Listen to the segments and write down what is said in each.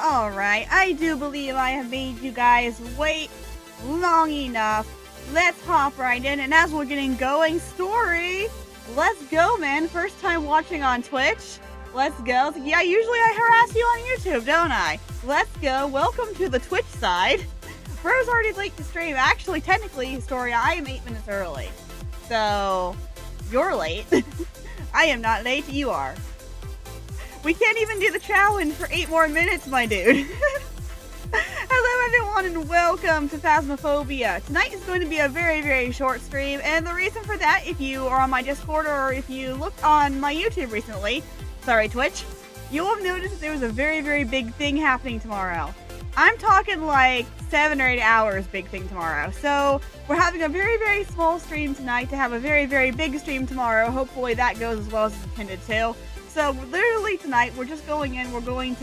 Alright, I do believe I have made you guys wait long enough. Let's hop right in, and as we're getting going, story! Let's go, man. First time watching on Twitch. Let's go. Yeah, usually I harass you on YouTube, don't I? Let's go. Welcome to the Twitch side. Bro's already late to stream. Actually, technically, story, I am 8 minutes early. So, you're late. I am not late, you are. We can't even do the challenge for 8 more minutes, my dude. Hello, everyone, and welcome to Phasmophobia. Tonight is going to be a very, very short stream, and the reason for that, if you are on my Discord or if you looked on my YouTube recently, sorry, Twitch, you'll have noticed that there was a very, very big thing happening tomorrow. I'm talking like 7 or 8 hours big thing tomorrow. So we're having a very, very small stream tonight to have a very, very big stream tomorrow. Hopefully that goes as well as it's intended to. So literally tonight, we're just going in, we're literally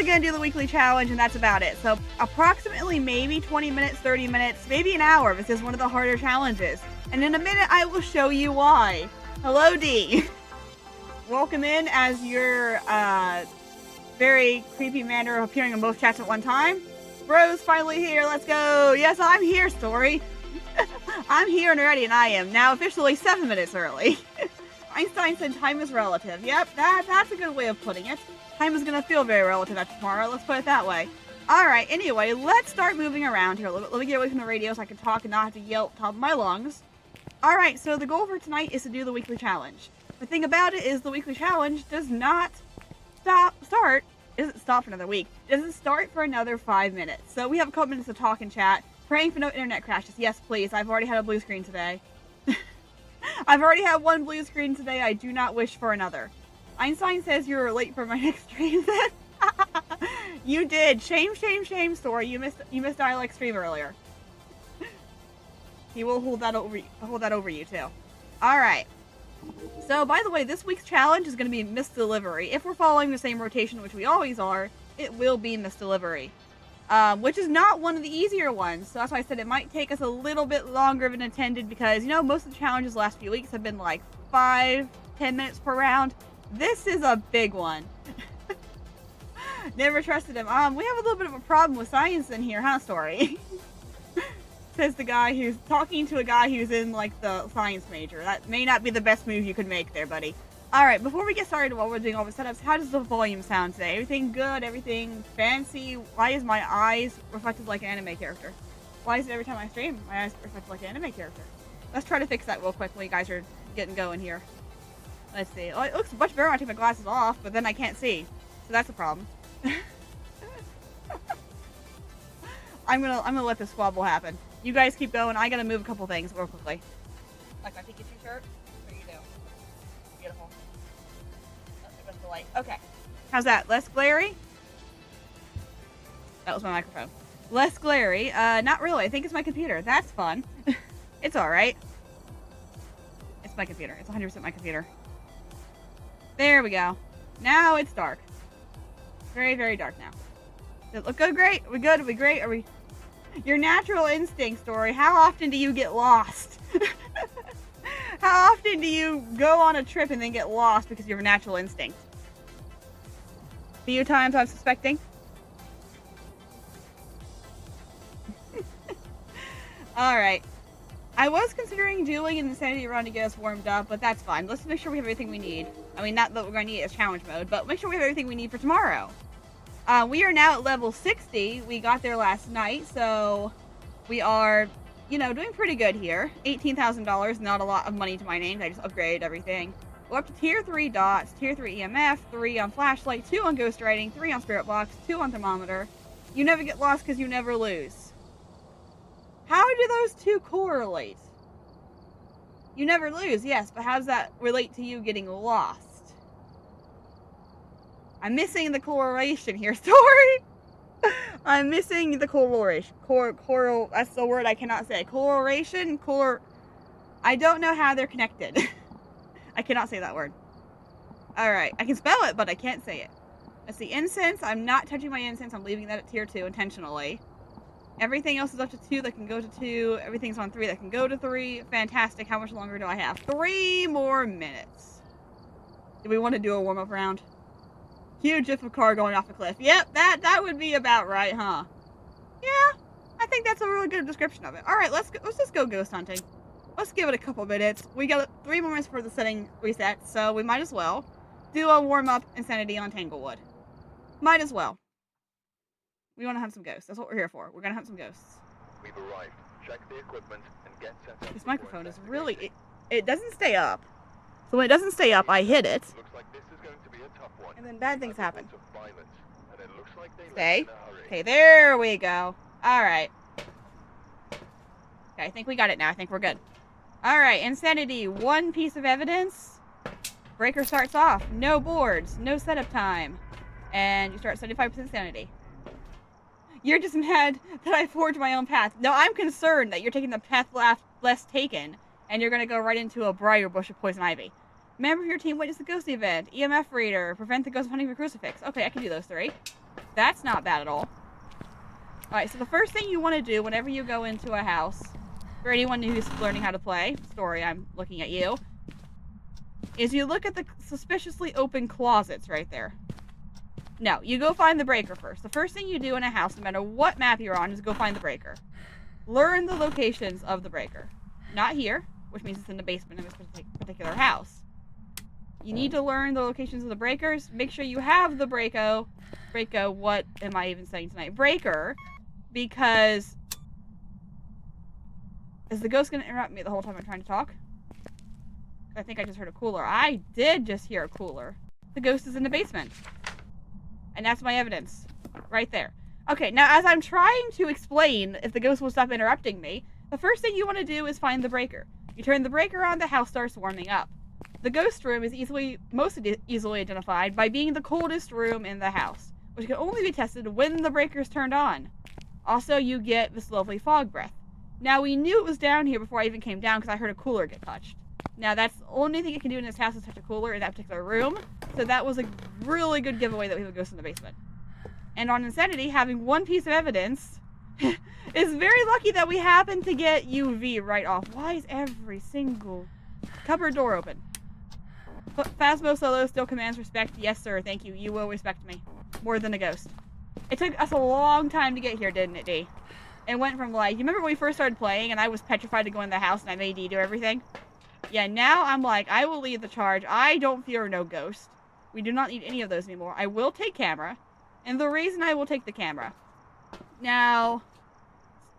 going to do the weekly challenge, and that's about it. So approximately maybe 20 minutes, 30 minutes, maybe an hour if this is one of the harder challenges. And in a minute, I will show you why. Hello, D. Welcome in as your very creepy manner of appearing in both chats at one time. Bro's finally here, let's go. Yes, I'm here, story. I'm here and ready, and I am now officially 7 minutes early. Einstein said time is relative. Yep, that's a good way of putting it. Time is going to feel very relative after tomorrow, let's put it that way. Alright, anyway, let's start moving around here. Let me get away from the radio so I can talk and not have to yell at the top of my lungs. Alright, so the goal for tonight is to do the weekly challenge. The thing about it is the weekly challenge does not isn't stop for another week. It doesn't start for another 5 minutes. So we have a couple minutes to talk and chat. Praying for no internet crashes. Yes, please. I've already had a blue screen today. I've already had one blue screen today. I do not wish for another. Einstein says you were late for my next stream. You did. Shame, shame, shame, story. You missed Dialect stream earlier. He will hold that over you too. All right. So, by the way, this week's challenge is going to be misdelivery. If we're following the same rotation, which we always are, it will be misdelivery. Which is not one of the easier ones. So that's why I said it might take us a little bit longer than intended because, you know, most of the challenges the last few weeks have been like 5-10 minutes per round. This is a big one. Never trusted him. We have a little bit of a problem with science in here, huh, story? Says the guy who's talking to a guy who's in, like, the science major. That may not be the best move you could make there, buddy. Alright, before we get started while we're doing all the setups, how does the volume sound today? Everything good? Everything fancy? Why is my eyes reflected like an anime character? Why is it every time I stream, my eyes reflected like an anime character? Let's try to fix that real quick while you guys are getting going here. Let's see. Oh, it looks much better when I take my glasses off, but then I can't see. So that's a problem. I'm gonna let this squabble happen. You guys keep going. I gotta move a couple things real quickly. Like my Pikachu shirt? What do you do? Beautiful. That's the light. Okay. How's that? Less glary? That was my microphone. Less glary. Not really. I think it's my computer. That's fun. It's alright. It's my computer. It's 100% my computer. There we go. Now it's dark. Very, very dark now. Does it look good? Great? Are we good? Are we great? Are we... Your natural instinct, story. How often do you get lost? How often do you go on a trip and then get lost because of your natural instinct? Few times, I'm suspecting. Alright. I was considering doing an insanity run to get us warmed up, but that's fine. Let's make sure we have everything we need. I mean, not that we're going to need it as challenge mode, but make sure we have everything we need for tomorrow. We are now at level 60. We got there last night, so we are, you know, doing pretty good here. $18,000, not a lot of money to my name. I just upgraded everything. We're up to tier 3 dots, tier 3 EMF, 3 on flashlight, 2 on ghost writing, 3 on spirit box, 2 on thermometer. You never get lost because you never lose. How do those two correlate? You never lose, yes, but how does that relate to you getting lost? I'm missing the correlation here, story. I'm missing the correlation. That's the word I cannot say. Correlation? I don't know how they're connected. I cannot say that word. Alright, I can spell it, but I can't say it. Let's see, incense. I'm not touching my incense. I'm leaving that at tier 2 intentionally. Everything else is up to 2 that can go to 2. Everything's on 3 that can go to 3. Fantastic. How much longer do I have? 3 more minutes. Do we want to do a warm-up round? Huge if a car going off a cliff. Yep, that would be about right, huh? Yeah, I think that's a really good description of it. All right, let's just go ghost hunting. Let's give it a couple minutes. We got 3 more minutes for the setting reset, so we might as well do a warm-up insanity on Tanglewood. Might as well. We want to hunt some ghosts. That's what we're here for. We're gonna hunt some ghosts. We've arrived. Check the equipment and get set up. This microphone is really it doesn't stay up. So when it doesn't stay up, I hit it. Looks like this is going to be a tough one. And then bad things happen. And it looks like they Stay. left in a hurry. Okay, there we go. Alright. Okay, I think we got it now. I think we're good. Alright, insanity. 1 piece of evidence. Breaker starts off. No boards. No setup time. And you start 75% sanity. You're just mad that I forged my own path. No, I'm concerned that you're taking the path less taken, and you're going to go right into a briar bush of poison ivy. Member of your team witness the ghost event. EMF reader. Prevent the ghost hunting the crucifix. Okay, I can do those 3. That's not bad at all. Alright, so the first thing you want to do whenever you go into a house, for anyone who's learning how to play, Story, I'm looking at you, is you look at the suspiciously open closets right there. No, you go find the breaker first. The first thing you do in a house, no matter what map you're on, is go find the breaker. Learn the locations of the breaker. Not here, which means it's in the basement of this particular house. You need to learn the locations of the breakers. Make sure you have the what am I even saying tonight? Breaker, because is the ghost going to interrupt me the whole time I'm trying to talk? I think I just heard a cooler. I did just hear a cooler. The ghost is in the basement. And that's my evidence. Right there. Okay, now as I'm trying to explain if the ghost will stop interrupting me, the first thing you want to do is find the breaker. You turn the breaker on, the house starts warming up. The ghost room is most easily identified by being the coldest room in the house, which can only be tested when the breaker is turned on. Also, you get this lovely fog breath. Now, we knew it was down here before I even came down because I heard a cooler get touched. Now, that's the only thing you can do in this house is touch a cooler in that particular room. So that was a really good giveaway that we have a ghost in the basement. And on Insanity, having 1 piece of evidence is very lucky that we happen to get UV right off. Why is every single cupboard door open? Phasmo Solo still commands respect. Yes, sir. Thank you. You will respect me. More than a ghost. It took us a long time to get here, didn't it, D? It went from like, you remember when we first started playing and I was petrified to go in the house and I made D do everything? Yeah, now I'm like, I will lead the charge. I don't fear no ghost. We do not need any of those anymore. I will take camera. And the reason I will take the camera. Now,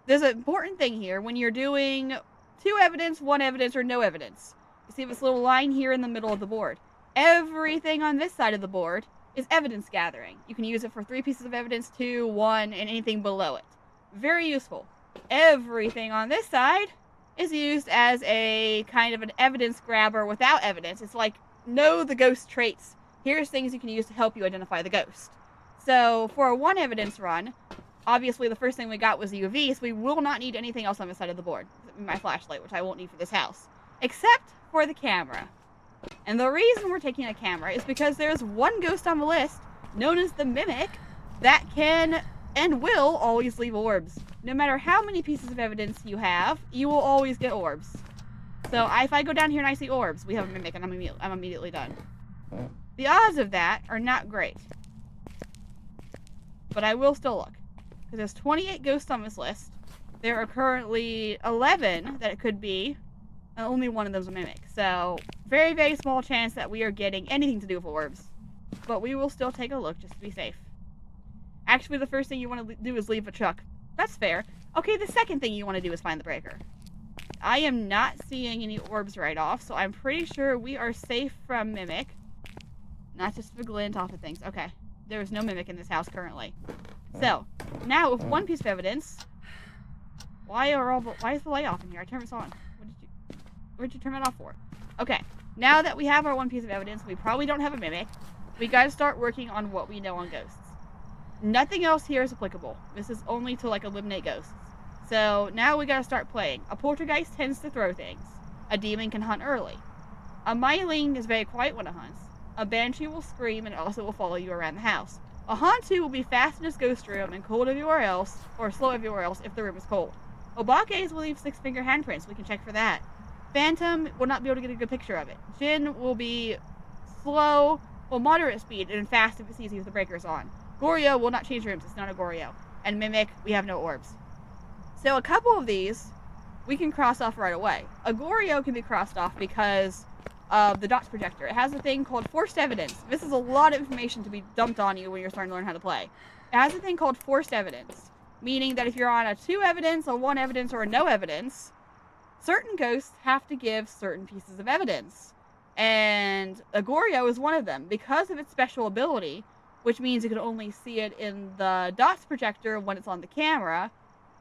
there's an important thing here. When you're doing 2 evidence, 1 evidence, or no evidence. You see this little line here in the middle of the board. Everything on this side of the board is evidence gathering. You can use it for 3 pieces of evidence, 2, 1, and anything below it. Very useful. Everything on this side is used as a kind of an evidence grabber without evidence. It's like, know the ghost traits. Here's things you can use to help you identify the ghost. So, for a 1 evidence run, obviously the first thing we got was the UV, so we will not need anything else on this side of the board. My flashlight, which I won't need for this house. Except for the camera. And the reason we're taking a camera is because there's 1 ghost on the list, known as the Mimic, that can and will always leave orbs. No matter how many pieces of evidence you have, you will always get orbs. So if I go down here and I see orbs, we have a Mimic and I'm immediately done. The odds of that are not great. But I will still look. Because there's 28 ghosts on this list. There are currently 11 that it could be. And only 1 of them's a Mimic. So, very, very small chance that we are getting anything to do with orbs. But we will still take a look just to be safe. Actually, the first thing you want to do is leave a truck. That's fair. Okay, the second thing you want to do is find the breaker. I am not seeing any orbs right off, so I'm pretty sure we are safe from Mimic. Not just the glint off of things. Okay, there is no Mimic in this house currently. So, now with 1 piece of evidence, why is the light off in here? I turned this on. What'd you turn it off for? Okay, now that we have our 1 piece of evidence, we probably don't have a Mimic. We gotta start working on what we know on ghosts. Nothing else here is applicable. This is only to, like, eliminate ghosts. So, now we gotta start playing. A poltergeist tends to throw things. A demon can hunt early. A myling is very quiet when it hunts. A banshee will scream and also will follow you around the house. A haunted will be fast in his ghost room and cold everywhere else, or slow everywhere else if the room is cold. Obake's will leave 6-finger handprints. We can check for that. Phantom will not be able to get a good picture of it. Jinn will be slow Well, moderate speed and fast if it sees you with the breakers on. Goryo will not change rooms. It's not a Goryo. And Mimic, we have no orbs. So a couple of these we can cross off right away. A Goryo can be crossed off because of the dots projector. It has a thing called forced evidence. This is a lot of information to be dumped on you when you're starting to learn how to play. It has a thing called forced evidence, meaning that if you're on a 2 evidence, a 1 evidence, or a no evidence, certain ghosts have to give certain pieces of evidence. And a Goryo is one of them because of its special ability, which means you can only see it in the dots projector when it's on the camera.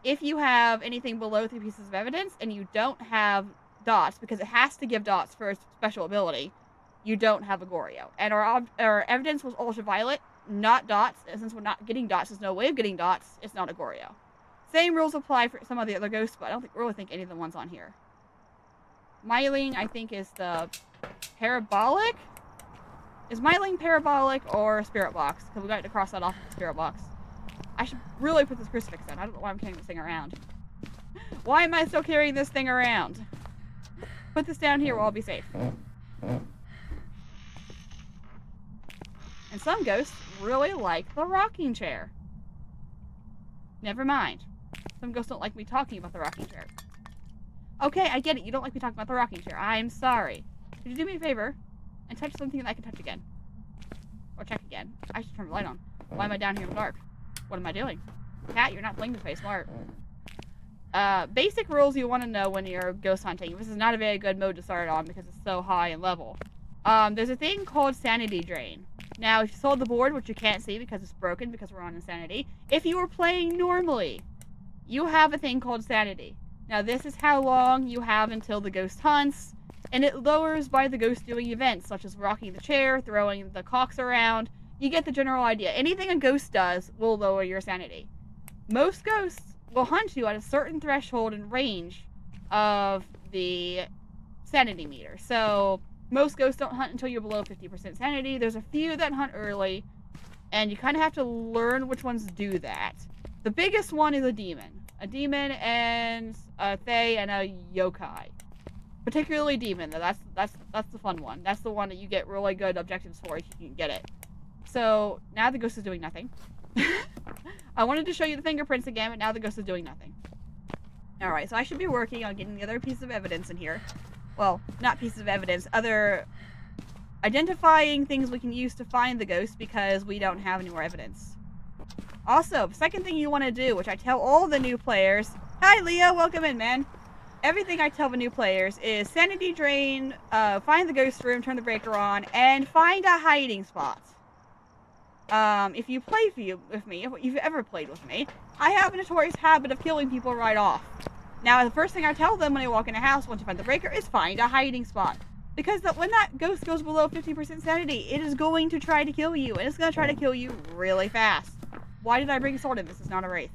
If you have anything below 3 pieces of evidence and you don't have dots, because it has to give dots for its special ability, you don't have a Goryo. And our evidence was ultraviolet, not dots. And since we're not getting dots, there's no way of getting dots, it's not a Goryo. Same rules apply for some of the other ghosts, but I don't really think any of the ones on here. Myling, I think, is the parabolic? Is Myling parabolic or spirit box? Because we got to cross that off with the spirit box. I should really put this crucifix in. I don't know why I'm carrying this thing around. Why am I still carrying this thing around? Put this down here, we'll all be safe. And some ghosts really like the rocking chair. Never mind. Some ghosts don't like me talking about the rocking chair. Okay, I get it. You don't like me talking about the rocking chair. I'm sorry. Could you do me a favor and touch something that I can touch again? Or check again. I should turn the light on. Why am I down here in the dark? What am I doing? Cat, you're not playing this way smart. Basic rules you want to know when you're ghost hunting. This is not a very good mode to start on because it's so high in level. There's a thing called sanity drain. Now, if you saw the board, which you can't see because it's broken because we're on insanity, if you were playing normally, you have a thing called sanity. Now, this is how long you have until the ghost hunts, and it lowers by the ghost doing events, such as rocking the chair, throwing the cocks around. You get the general idea. Anything a ghost does will lower your sanity. Most ghosts will hunt you at a certain threshold and range of the sanity meter. So, most ghosts don't hunt until you're below 50% sanity. There's a few that hunt early, and you kind of have to learn which ones do that. The biggest one is a demon. A demon and a Fae and a yokai. Particularly demon, though. That's the fun one. That's the one that you get really good objectives for if you can get it. So, now the ghost is doing nothing. I wanted to show you the fingerprints again, but now the ghost is doing nothing. Alright, so I should be working on getting the other piece of evidence in here. Well, not pieces of evidence, other identifying things we can use to find the ghost because we don't have any more evidence. Also, second thing you want to do, which I tell all the new players... Hi, Leo, welcome in, man. Everything I tell the new players is sanity drain, find the ghost room, turn the breaker on, and find a hiding spot. If you play with me, if you've ever played with me, I have a notorious habit of killing people right off. Now, the first thing I tell them when they walk in a house, once you find the breaker, is find a hiding spot. Because when that ghost goes below 50% sanity, it is going to try to kill you, and it's going to try to kill you really fast. Why did I bring a sword in? This is not a wraith.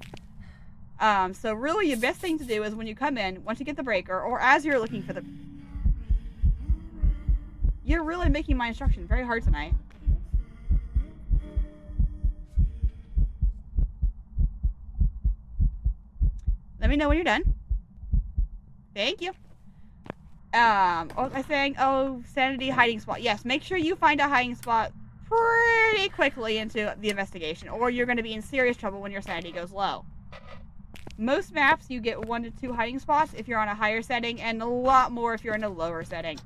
So really, the best thing to do is when you come in, once you get the breaker, or as you're looking for the... You're really making my instruction very hard tonight. Let me know when you're done. Thank you. What was I saying? Oh, sanity hiding spot. Yes, make sure you find a hiding spot pretty quickly into the investigation, or you're going to be in serious trouble when your sanity goes low. Most maps, you get 1 to 2 hiding spots if you're on a higher setting, and a lot more if you're in a lower setting.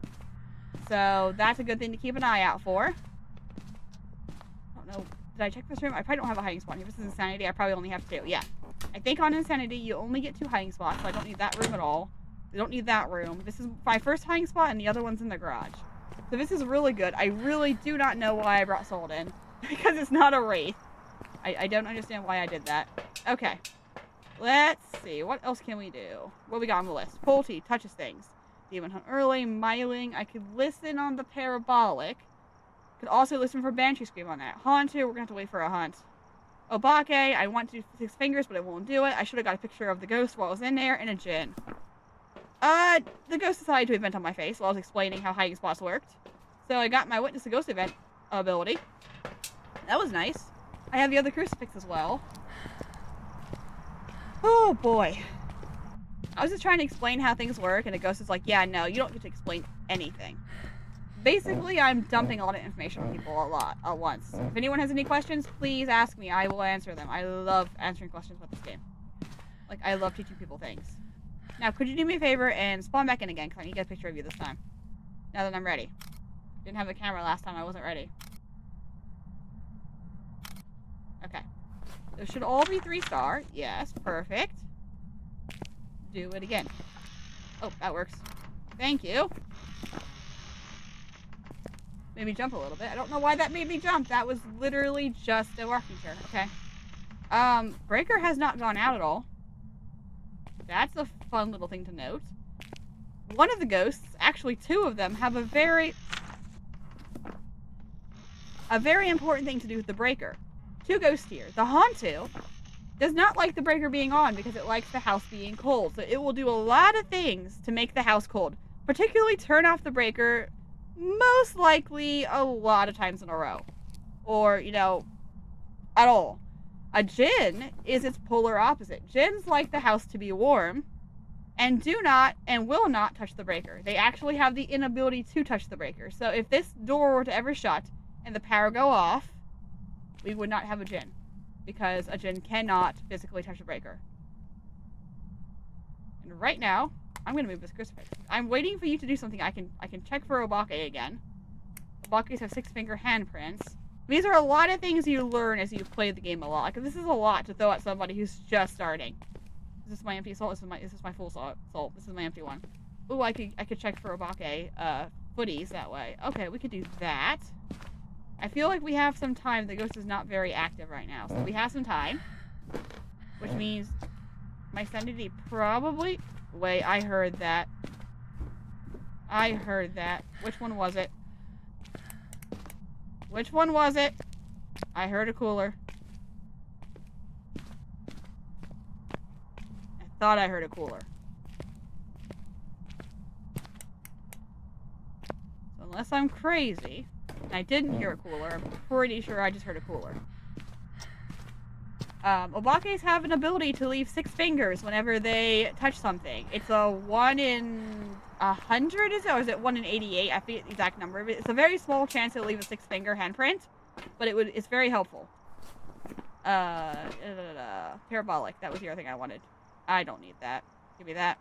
So, that's a good thing to keep an eye out for. I don't know. Did I check this room? I probably don't have a hiding spot. If this is insanity, I probably only have 2. Yeah. I think on insanity, you only get 2 hiding spots, so I don't need that room at all. I don't need that room. This is my first hiding spot, and the other one's in the garage. So this is really good. I really do not know why I brought Salt in, because it's not a wraith. I don't understand why I did that. Okay. Let's see. What else can we do? What we got on the list? Pulte touches things. Demon hunt early. Myling. I could listen on the parabolic. Could also listen for Banshee Scream on that. Haunter. We're going to have to wait for a hunt. Obake. I want to do 6 fingers, but I won't do it. I should have got a picture of the ghost while I was in there. And a Djinn. The ghost decided to event on my face while I was explaining how hiding spots worked. So I got my Witness the Ghost event ability. That was nice. I have the other crucifix as well. Oh boy. I was just trying to explain how things work, and the ghost is like, yeah, no, you don't get to explain anything. basically, I'm dumping a lot of information on people a lot at once. If anyone has any questions, please ask me. I will answer them. I love answering questions about this game. Like, I love teaching people things. Now, could you do me a favor and spawn back in again? Because I need to get a picture of you this time. Now that I'm ready. Didn't have the camera last time. I wasn't ready. Okay. Those should all be 3-star. Yes, perfect. Do it again. Oh, that works. Thank you. Made me jump a little bit. I don't know why that made me jump. That was literally just a rocking chair. Okay. Breaker has not gone out at all. That's a fun little thing to note. One of the ghosts, actually 2 of them, have a very important thing to do with the breaker. 2 ghosts here. The Hantu does not like the breaker being on because it likes the house being cold. So it will do a lot of things to make the house cold. Particularly turn off the breaker most likely a lot of times in a row. Or, you know, at all. A Djinn is its polar opposite. Djinns like the house to be warm and do not and will not touch the breaker. They actually have the inability to touch the breaker. So if this door were to ever shut and the power go off, we would not have a Djinn. Because a Djinn cannot physically touch the breaker. And right now, I'm going to move this crucifix. I'm waiting for you to do something. I can check for Obake again. Obake's have 6-finger handprints. These are a lot of things you learn as you play the game a lot. Like, this is a lot to throw at somebody who's just starting. Is this my empty soul? Is this my full soul? This is my empty one. Ooh, I could check for Obake footies that way. Okay, we could do that. I feel like we have some time. The ghost is not very active right now, so we have some time. Which means my sanity probably... Wait, I heard that. I heard that. Which one was it? Which one was it? I heard a cooler. I thought I heard a cooler. So unless I'm crazy, and I didn't hear a cooler, I'm pretty sure I just heard a cooler. Obakes have an ability to leave 6 fingers whenever they touch something. It's a 1 in 100, is it? Or is it 1 in 88? I forget the exact number. It's a very small chance to leave a 6-finger handprint, but it's very helpful. Parabolic. That was the other thing I wanted. I don't need that. Give me that.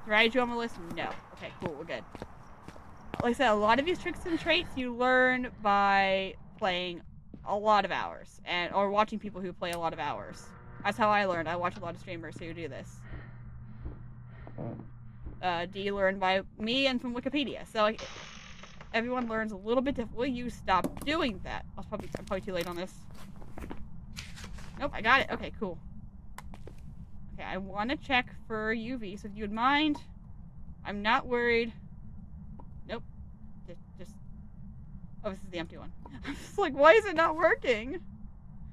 Strategy on the list? No. Okay, cool. We're good. Like I said, a lot of these tricks and traits you learn by playing a lot of hours, or watching people who play a lot of hours. That's how I learned. I watch a lot of streamers who do this. D learned by me and from Wikipedia. So like, everyone learns a little bit different. Will you stop doing that? I'm probably too late on this. Nope, I got it. Okay, cool. Okay, I want to check for UV, so if you would mind. I'm not worried. Nope. Just... Oh, this is the empty one. I'm just like, why is it not working?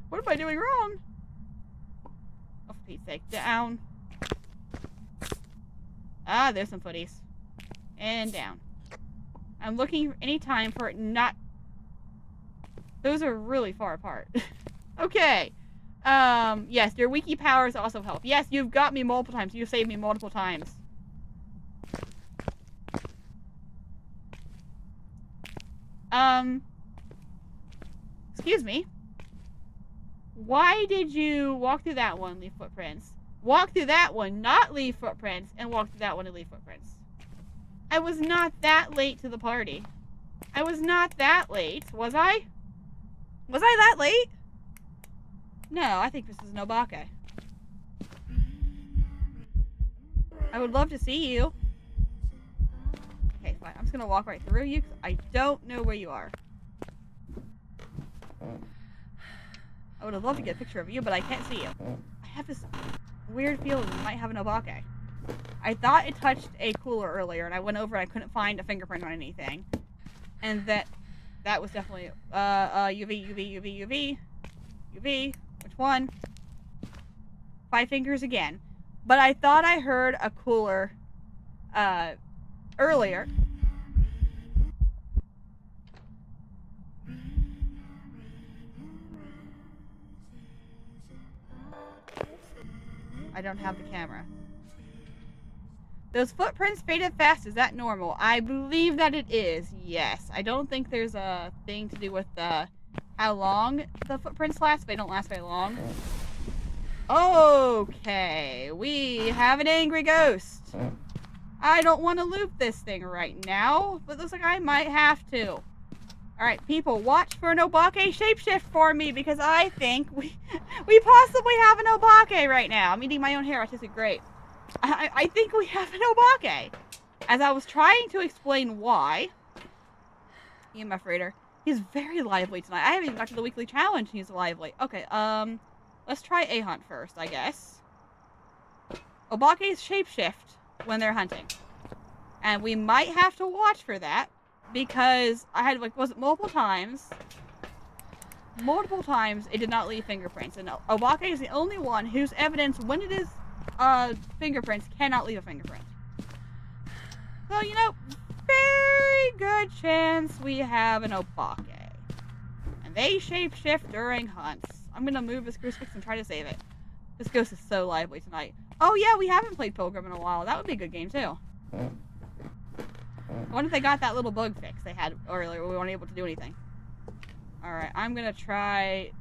What am I doing wrong? Oh, for Pete's sake. Down. Ah, there's some footies. And down. I'm looking for any time for it not... Those are really far apart. Okay. Yes, your wiki powers also help. Yes, you've got me multiple times. You've saved me multiple times. Excuse me. Why did you walk through that one, leave footprints? Walk through that one, not leave footprints, and walk through that one and leave footprints. I was not that late to the party. I was not that late, was I? Was I that late? No, I think this is an Obake. I would love to see you. Okay, fine. I'm just gonna walk right through you because I don't know where you are. I would have loved to get a picture of you, but I can't see you. I have this weird feeling we might have an Obake. I thought it touched a cooler earlier, and I went over and I couldn't find a fingerprint on anything. And that was definitely UV. Which one? 5 fingers again. But I thought I heard a cooler earlier. I don't have the camera. Those footprints faded fast. Is that normal? I believe that it is. Yes. I don't think there's a thing to do with how long the footprints last. They don't last very long. Okay. We have an angry ghost. I don't want to loop this thing right now, but looks like I might have to. Alright, people, watch for an Obake shapeshift for me, because I think we possibly have an Obake right now. I'm eating my own hair, artistic great. I think we have an Obake. As I was trying to explain why, EMF Raider, he's very lively tonight. I haven't even got to the weekly challenge and he's lively. Okay, let's try a hunt first, I guess. Obake's shapeshift when they're hunting. And we might have to watch for that, because I had, like, was it multiple times it did not leave fingerprints. And Obake is the only one whose evidence, when it is fingerprints, cannot leave a fingerprint. So, you know, very good chance we have an Obake. And they shapeshift during hunts. I'm gonna move this crucifix and try to save it. This ghost is so lively tonight. Oh yeah, we haven't played Pilgrim in a while. That would be a good game too. I wonder if they got that little bug fix they had earlier where we weren't able to do anything. Alright, I'm gonna try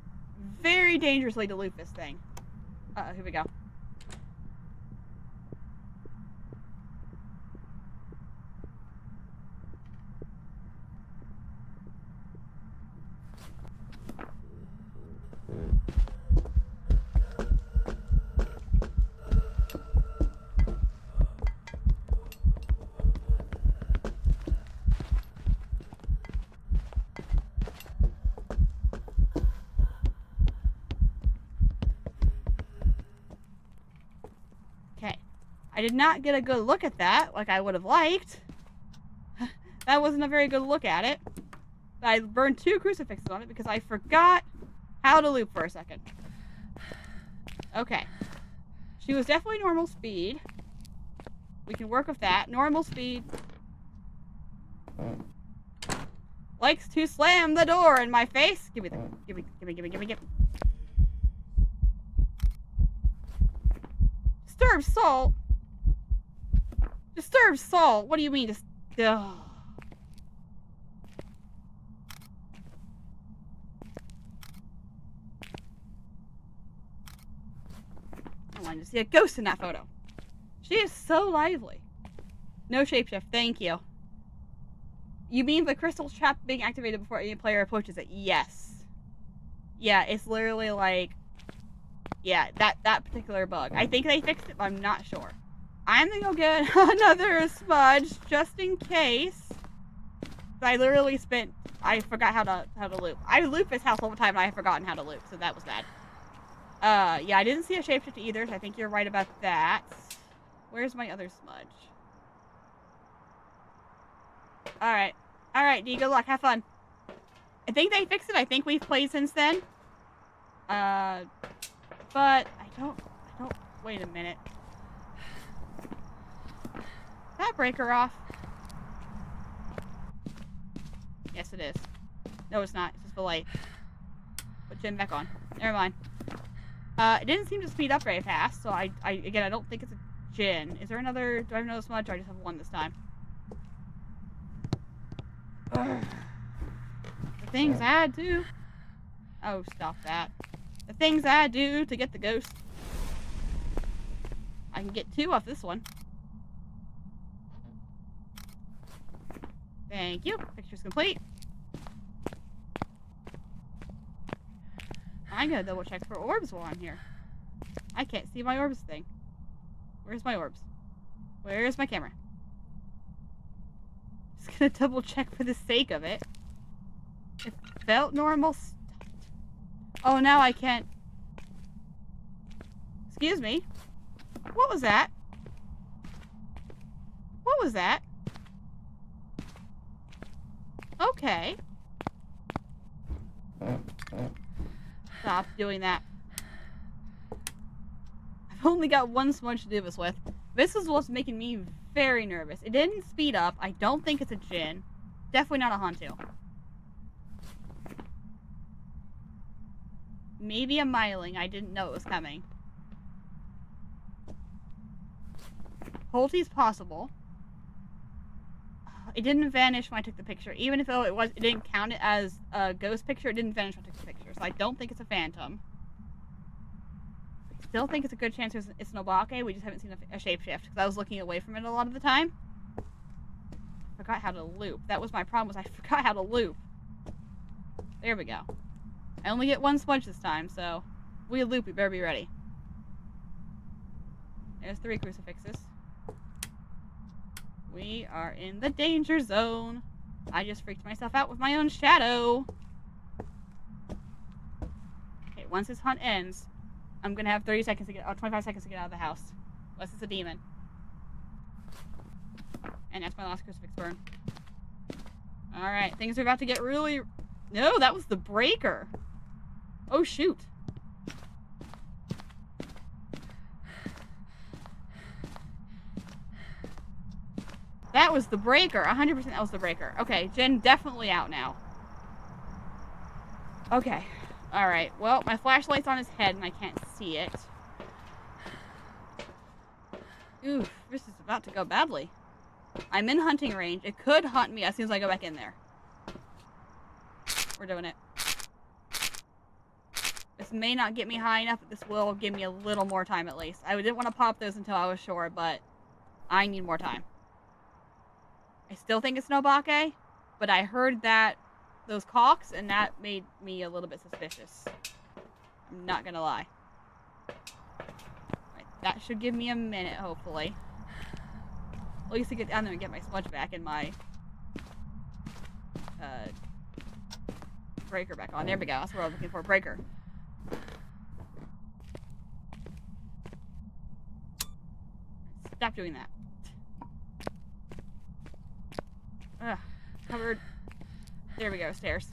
very dangerously to loop this thing. Here we go. I did not get a good look at that, like I would have liked. That wasn't a very good look at it. I burned 2 crucifixes on it because I forgot how to loop for a second. Okay. She was definitely normal speed. We can work with that. Normal speed. Likes to slam the door in my face. Give me. Disturbed salt. Disturbed salt? What do you mean? Ugh. I wanted to see a ghost in that photo. She is so lively. No shapeshift, thank you. You mean the crystal trap being activated before any player approaches it? Yes. Yeah, it's literally like... Yeah, that particular bug. I think they fixed it, but I'm not sure. I'm gonna go get another smudge just in case. I literally I forgot how to loop. I loop this house all the time and I have forgotten how to loop, so that was bad. Yeah, I didn't see a shapeshift either, so I think you're right about that. Where's my other smudge? Alright. Alright, D, good luck, have fun. I think they fixed it, I think we've played since then. But I don't, wait a minute. Is that breaker off? Yes, it is. No, it's not. It's just the light. Put Jim back on. Never mind. It didn't seem to speed up very fast, so again, I don't think it's a Jin. Is there another, do I have another smudge, or I just have one this time? Ugh. The things I do. Oh, stop that. The things I do to get the ghost. I can get 2 off this one. Thank you. Picture's complete. I'm gonna double check for orbs while I'm here. I can't see my orbs thing. Where's my orbs? Where's my camera? Just gonna double check for the sake of it. It felt normal. Oh, now I can't. Excuse me. What was that? What was that? Okay. Stop doing that. I've only got 1 smudge to do this with. This is what's making me very nervous. It didn't speed up. I don't think it's a Jin. Definitely not a Hantu. Maybe a Myling. I didn't know it was coming. difficulties possible. It didn't vanish when I took the picture. Even if it didn't count it as a ghost picture, it didn't vanish when I took the picture. So I don't think it's a phantom. I still think it's a good chance it's an Obake. We just haven't seen a shapeshift because I was looking away from it a lot of the time. I forgot how to loop. That was my problem, was I forgot how to loop. There we go. I only get one smudge this time, so if we loop, we better be ready. There's 3 crucifixes. We are in the danger zone. I just freaked myself out with my own shadow. Okay, once this hunt ends, I'm gonna have 30 seconds to get, 25 seconds to get out of the house. Unless it's a demon. And that's my last crucifix burn. Alright, things are about to get really... No, that was the breaker. Oh, shoot. That was the breaker. 100% that was the breaker. Okay, Jen definitely out now. Okay. Alright, well, my flashlight's on his head and I can't see it. Oof, this is about to go badly. I'm in hunting range. It could hunt me as soon as I go back in there. We're doing it. This may not get me high enough, but this will give me a little more time at least. I didn't want to pop those until I was sure, but I need more time. I still think it's an Obake, but I heard those caulks, and that made me a little bit suspicious. I'm not gonna lie. Right, that should give me a minute, hopefully. At least to get down there and get my smudge back and my breaker back on. There we go. That's what I was looking for. Breaker. Stop doing that. Ugh. Covered. There we go. Stairs.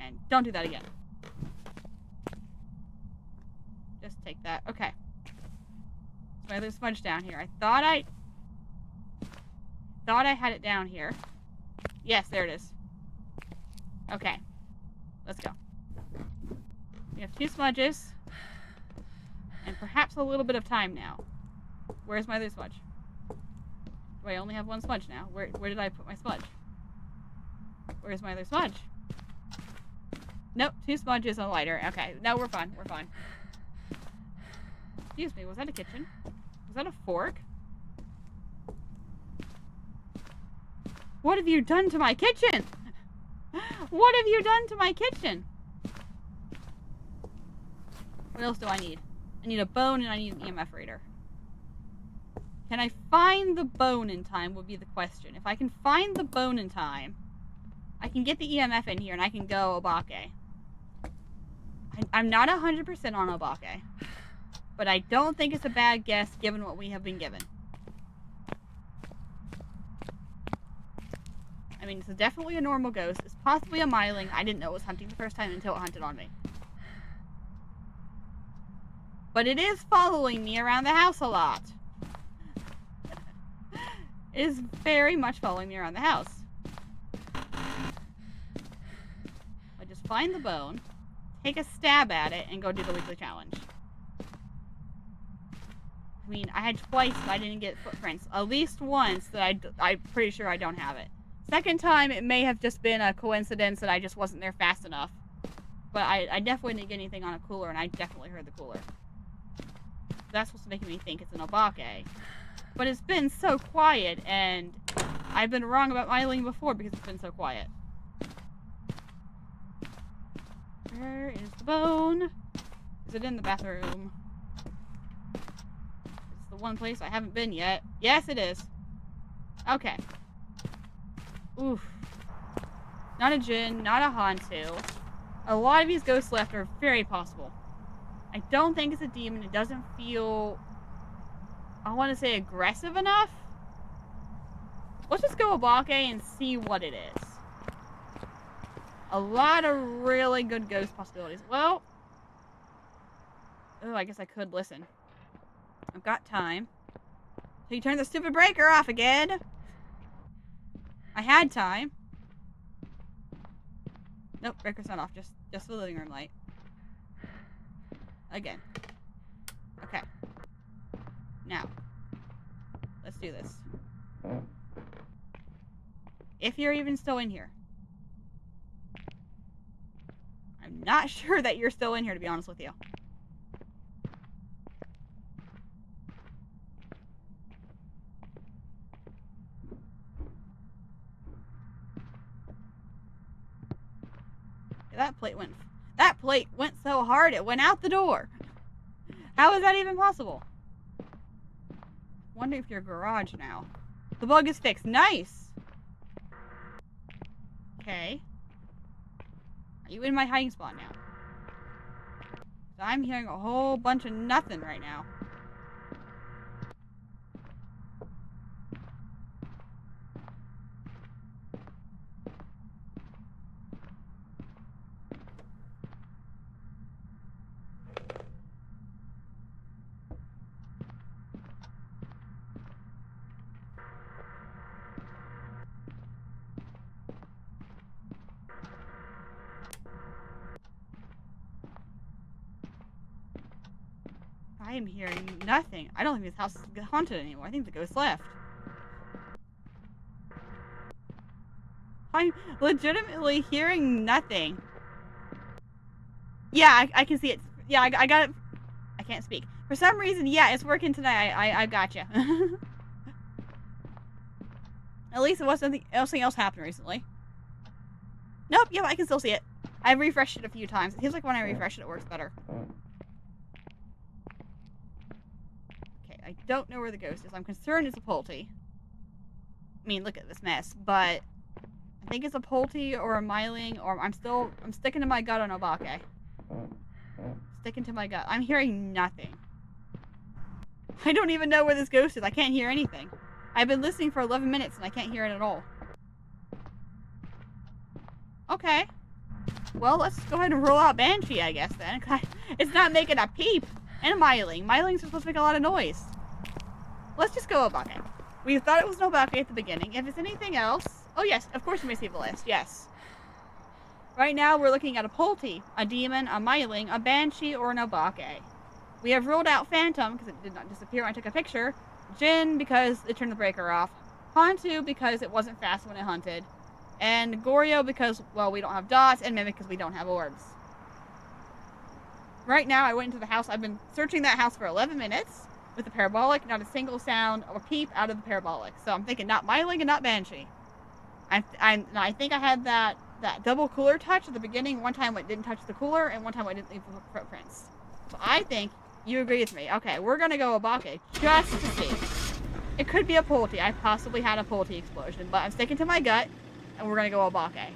And don't do that again. Just take that. Okay. So there's smudge down here. I thought I had it down here. Yes, there it is. Okay. Let's go. We have 2 smudges. And perhaps a little bit of time now. Where's my other smudge? Do I only have 1 smudge now? Where did I put my smudge? Where's my other smudge? Nope, 2 smudges and a lighter. Okay, no, we're fine. We're fine. Excuse me, was that a kitchen? Was that a fork? What have you done to my kitchen? What have you done to my kitchen? What else do I need? I need a bone and I need an EMF reader. Can I find the bone in time would be the question. If I can find the bone in time, I can get the EMF in here and I can go Obake. I'm not 100% on Obake, but I don't think it's a bad guess given what we have been given. I mean, it's definitely a normal ghost. It's possibly a myling. I didn't know it was hunting the first time until it hunted on me. But it is following me around the house a lot. It is very much following me around the house. I just find the bone, take a stab at it, and go do the weekly challenge. I mean, I had twice that I didn't get footprints. At least once that I'm pretty sure I don't have it. Second time, it may have just been a coincidence that I just wasn't there fast enough. But I definitely didn't get anything on a cooler, and I definitely heard the cooler. That's what's making me think it's an Obake. But it's been so quiet, and I've been wrong about myling before because it's been so quiet. Where is the bone? Is it in the bathroom? It's the one place I haven't been yet. Yes, it is. Okay. Oof. Not a Jinn, not a Hantu. A lot of these ghosts left are very possible. I don't think it's a demon. It doesn't feel, I want to say, aggressive enough. Let's just go Obake and see what it is. A lot of really good ghost possibilities. Well, oh, I guess I could listen. I've got time. So you turn the stupid breaker off again. I had time. Nope, breaker's not off. Just the living room light. Again. Okay. Now, let's do this. If you're even still in here. I'm not sure that you're still in here, to be honest with you. That plate went so hard it went out the door. How is that even possible? Wonder if your garage now. The bug is fixed. Nice. Okay. Are you in my hiding spot now? So I'm hearing a whole bunch of nothing right now. I am hearing nothing. I don't think this house is haunted anymore. I think the ghost left. I'm legitimately hearing nothing. Yeah, I can see it. Yeah, I got it. I can't speak. For some reason, yeah, it's working tonight. I gotcha. At least it wasn't something else happened recently. Nope, yeah, I can still see it. I've refreshed it a few times. It seems like when I refresh it, it works better. I don't know where the ghost is. I'm concerned it's a Pulte. I mean, look at this mess. But I think it's a Pulte or a Myling, or I'm sticking to my gut on Obake. Sticking to my gut. I'm hearing nothing. I don't even know where this ghost is. I can't hear anything. I've been listening for 11 minutes and I can't hear it at all. Okay. Well, let's go ahead and roll out Banshee, I guess, then. It's not making a peep. And a Myling. Mylings are supposed to make a lot of noise. Let's just go Obake. We thought it was an Obake at the beginning. If it's anything else... Oh, yes. Of course you may see the list. Yes. Right now, we're looking at a Pulte, a Demon, a Myling, a Banshee, or an Obake. We have ruled out Phantom, because it did not disappear when I took a picture. Jinn, because it turned the breaker off. Hantu, because it wasn't fast when it hunted. And Goryo, because, well, we don't have dots. And Mimic, because we don't have orbs. Right now, I went into the house. I've been searching that house for 11 minutes with the parabolic. Not a single sound or peep out of the parabolic. So I'm thinking not Myling and not Banshee. I think I had that double cooler touch at the beginning. One time it didn't touch the cooler, and one time I didn't leave footprints. So I think you agree with me. Okay, we're going to go Obake just to see. It could be a Pulte. I possibly had a Pulte explosion, but I'm sticking to my gut, and we're going to go Obake.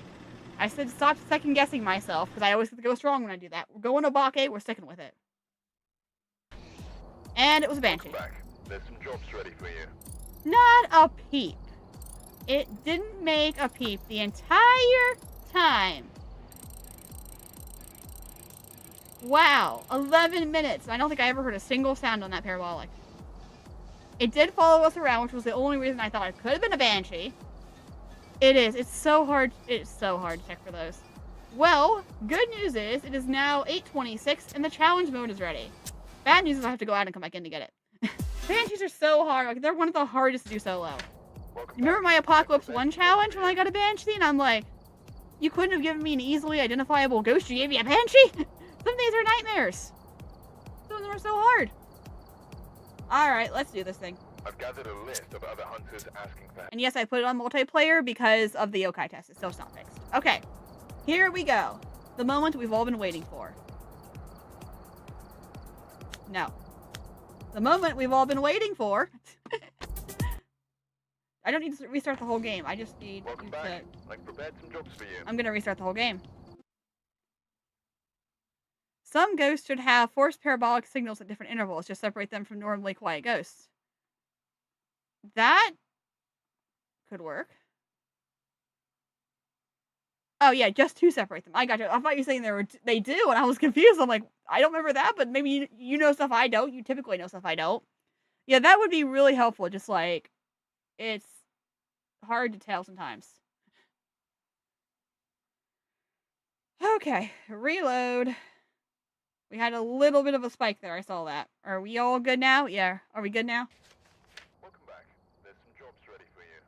I said stop second guessing myself, because I always get the ghost wrong when I do that. We're going Obake, we're sticking with it. And it was a Banshee. Welcome back. There's some jobs ready for you. Not a peep. It didn't make a peep the entire time. Wow, 11 minutes. I don't think I ever heard a single sound on that parabolic. It did follow us around, which was the only reason I thought it could have been a Banshee. It is. It's so hard to check for those. Well, good news is it is now 8:26 and the challenge mode is ready. Bad news is I have to go out and come back in to get it. Banshees are so hard. Like, they're one of the hardest to do solo. You remember my Apocalypse 1 challenge when I got a Banshee? And I'm like, you couldn't have given me an easily identifiable ghost. You gave me a Banshee? Some days are nightmares. Some of them are so hard. Alright, let's do this thing. I've gathered a list of other hunters asking for... And yes, I put it on multiplayer because of the yokai test. It's still not fixed. Okay, here we go. The moment we've all been waiting for. No. The moment we've all been waiting for. I don't need to restart the whole game. I just need Welcome back. I've prepared some jobs for you. I'm gonna restart the whole game. Some ghosts should have forced parabolic signals at different intervals to separate them from normally quiet ghosts. That could work. Oh yeah, just to separate them. I got you. I thought you were saying they do, and I was confused. I'm like, I don't remember that, but maybe you know stuff I don't. You typically know stuff I don't. Yeah, that would be really helpful. Just like, it's hard to tell sometimes. Okay, reload. We had a little bit of a spike there. I saw that. Are we all good now? Yeah. Are we good now? Welcome back. There's some jobs ready for you.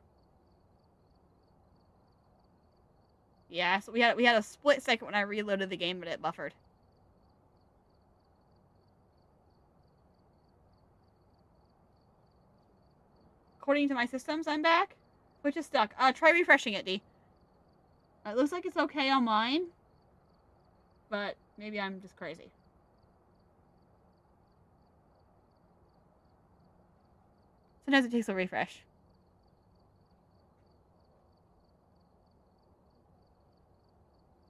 Yeah, so we had a split second when I reloaded the game, but it buffered. According to my systems, I'm back. Which is stuck. Try refreshing it, D. It looks like it's okay on mine. But maybe I'm just crazy. Sometimes it takes a refresh.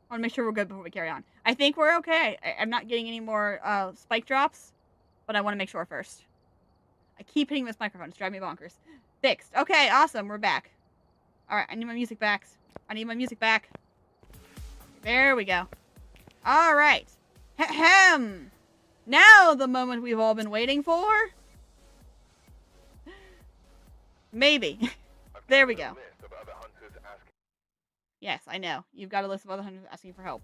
I want to make sure we're good before we carry on. I think we're okay. I'm not getting any more spike drops, but I want to make sure first. I keep hitting this microphone. It's driving me bonkers. Fixed. Okay, awesome. We're back. All right, I need my music back. I need my music back. There we go. All right. Ahem. Now the moment we've all been waiting for. Maybe. There we go. Yes, I know. You've got a list of other hunters asking for help.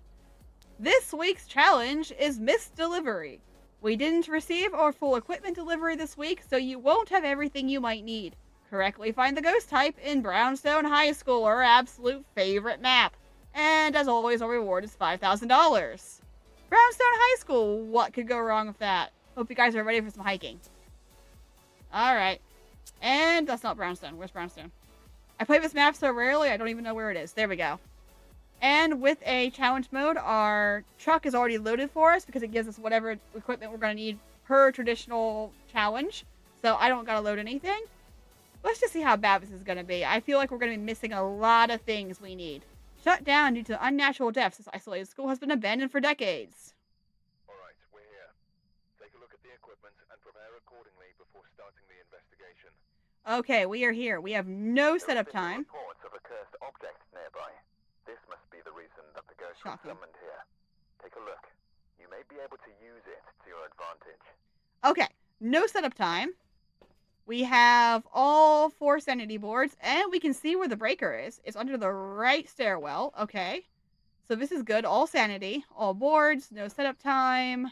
This week's challenge is missed delivery. We didn't receive our full equipment delivery this week, so you won't have everything you might need. Correctly find the ghost type in Brownstone High School, our absolute favorite map. And as always, our reward is $5,000. Brownstone High School, what could go wrong with that? Hope you guys are ready for some hiking. Alright. And that's not Brownstone. Where's Brownstone? I play this map so rarely, I don't even know where it is. There we go. And with a challenge mode, our truck is already loaded for us because it gives us whatever equipment we're going to need per traditional challenge. So I don't got to load anything. Let's just see how bad this is going to be. I feel like we're going to be missing a lot of things we need. Shut down due to unnatural deaths. This isolated school has been abandoned for decades. Alright, we're here. Take a look at the equipment and prepare accordingly before starting the investigation. Okay, we are here. We have no setup time. Reports of a cursed object nearby. This must be the reason that the ghost was summoned here. Take a look. You may be able to use it to your advantage. Okay, no setup time. We have all 4 sanity boards, and we can see where the breaker is. It's under the right stairwell. Okay. So this is good. All sanity. All boards. No setup time.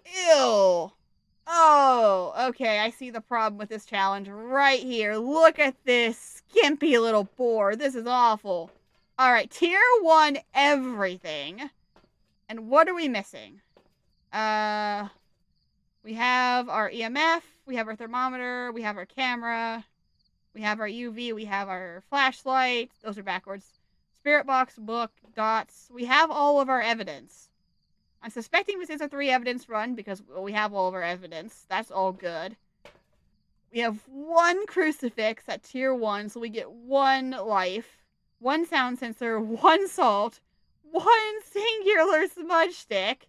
Ew. Oh, okay. I see the problem with this challenge right here. Look at this skimpy little board. This is awful. All right. Tier 1 everything. And what are we missing? We have our EMF. We have our thermometer. We have our camera. We have our UV. We have our flashlight. Those are backwards. Spirit box, book, dots. We have all of our evidence. I'm suspecting this is a 3 evidence run because we have all of our evidence. That's all good. We have 1 crucifix at tier 1, so we get 1 life, 1 sound sensor, 1 salt, 1 singular smudge stick,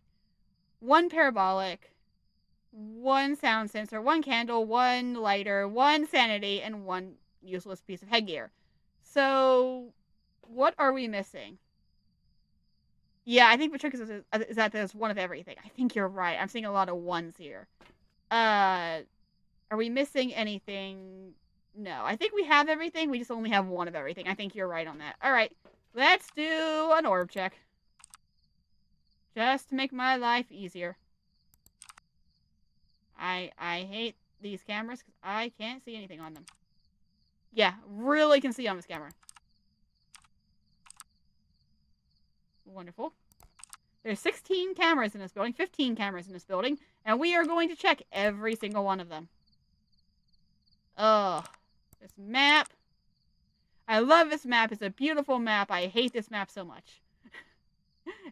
1 parabolic, 1 sound sensor, 1 candle, 1 lighter, 1 sanity, and 1 useless piece of headgear. So, what are we missing? Yeah, I think the trick is that there's 1 of everything. I think you're right. I'm seeing a lot of 1s here. Are we missing anything? No, I think we have everything. We just only have 1 of everything. I think you're right on that. All right, let's do an orb check. Just to make my life easier. I hate these cameras because I can't see anything on them. Yeah, really can see on this camera. Wonderful. There's 16 cameras in this building, 15 cameras in this building, and we are going to check every single one of them. Ugh. This map. I love this map. It's a beautiful map. I hate this map so much.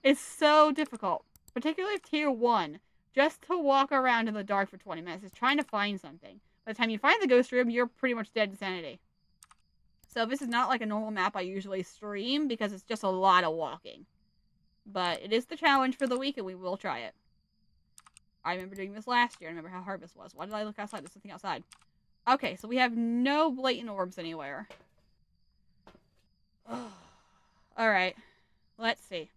It's so difficult. Particularly tier 1. Just to walk around in the dark for 20 minutes is trying to find something. By the time you find the ghost room, you're pretty much dead to sanity. So this is not like a normal map I usually stream because it's just a lot of walking. But it is the challenge for the week and we will try it. I remember doing this last year. I remember how hard this was. Why did I look outside? There's something outside. Okay, so we have no blatant orbs anywhere. Alright. Let's see.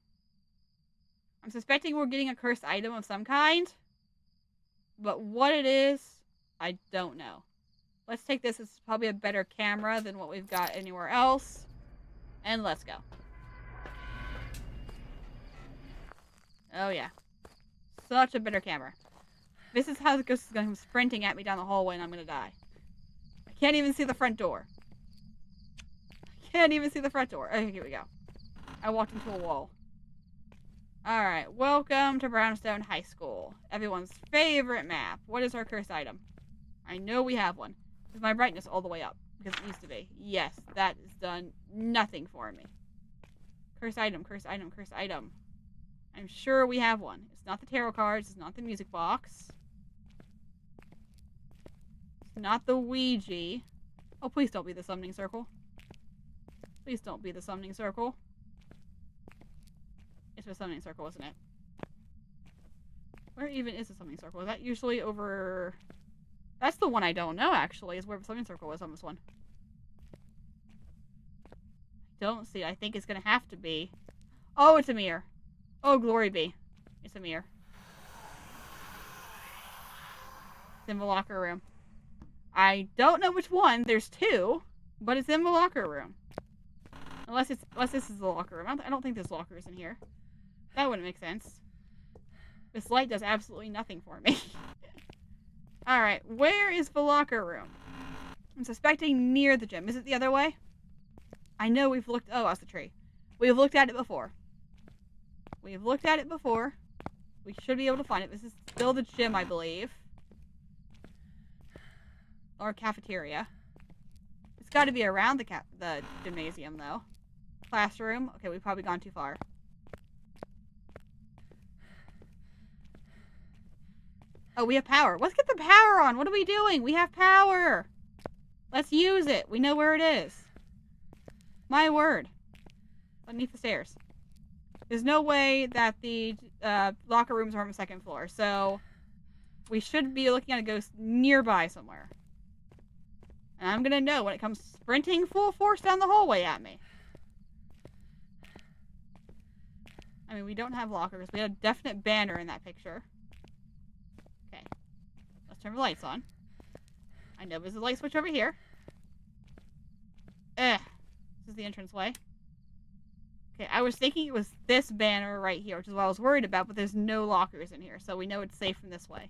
I'm suspecting we're getting a cursed item of some kind. But what it is, I don't know. Let's take this. It's probably a better camera than what we've got anywhere else. And let's go. Oh, yeah. Such a better camera. This is how the ghost is going to come sprinting at me down the hallway and I'm going to die. I can't even see the front door. Can't even see the front door. Okay, here we go. I walked into a wall. Alright, welcome to Brownstone High School. Everyone's favorite map. What is our cursed item? I know we have one. Is my brightness all the way up? Because it needs to be. Yes, that has done nothing for me. Cursed item, cursed item, cursed item. I'm sure we have one. It's not the tarot cards. It's not the music box. It's not the Ouija. Oh, please don't be the summoning circle. Please don't be the summoning circle. It's the summoning circle, isn't it? Where even is the summoning circle? Is that usually over... That's the one I don't know, actually, is where the summoning circle is on this one. I don't see. I think it's going to have to be... Oh, it's a mirror. Oh, glory be. It's a mirror. It's in the locker room. I don't know which one. There's two, but it's in the locker room. Unless this is the locker room. I don't think there's lockers in here. That wouldn't make sense. This light does absolutely nothing for me. Alright, where is the locker room? I'm suspecting near the gym. Is it the other way? I know we've looked... Oh, that's the tree. We've looked at it before. We've looked at it before. We should be able to find it. This is still the gym, I believe. Or cafeteria. It's got to be around the gymnasium, though. Classroom. Okay, we've probably gone too far. Oh, we have power. Let's get the power on. What are we doing? We have power. Let's use it. We know where it is. My word. Underneath the stairs. There's no way that the locker rooms are on the second floor, so we should be looking at a ghost nearby somewhere. And I'm gonna know when it comes sprinting full force down the hallway at me. I mean, we don't have lockers. We had a definite banner in that picture. Okay. Let's turn the lights on. I know there's a light switch over here. This is the entranceway. Okay, I was thinking it was this banner right here, which is what I was worried about, but there's no lockers in here, so we know it's safe from this way.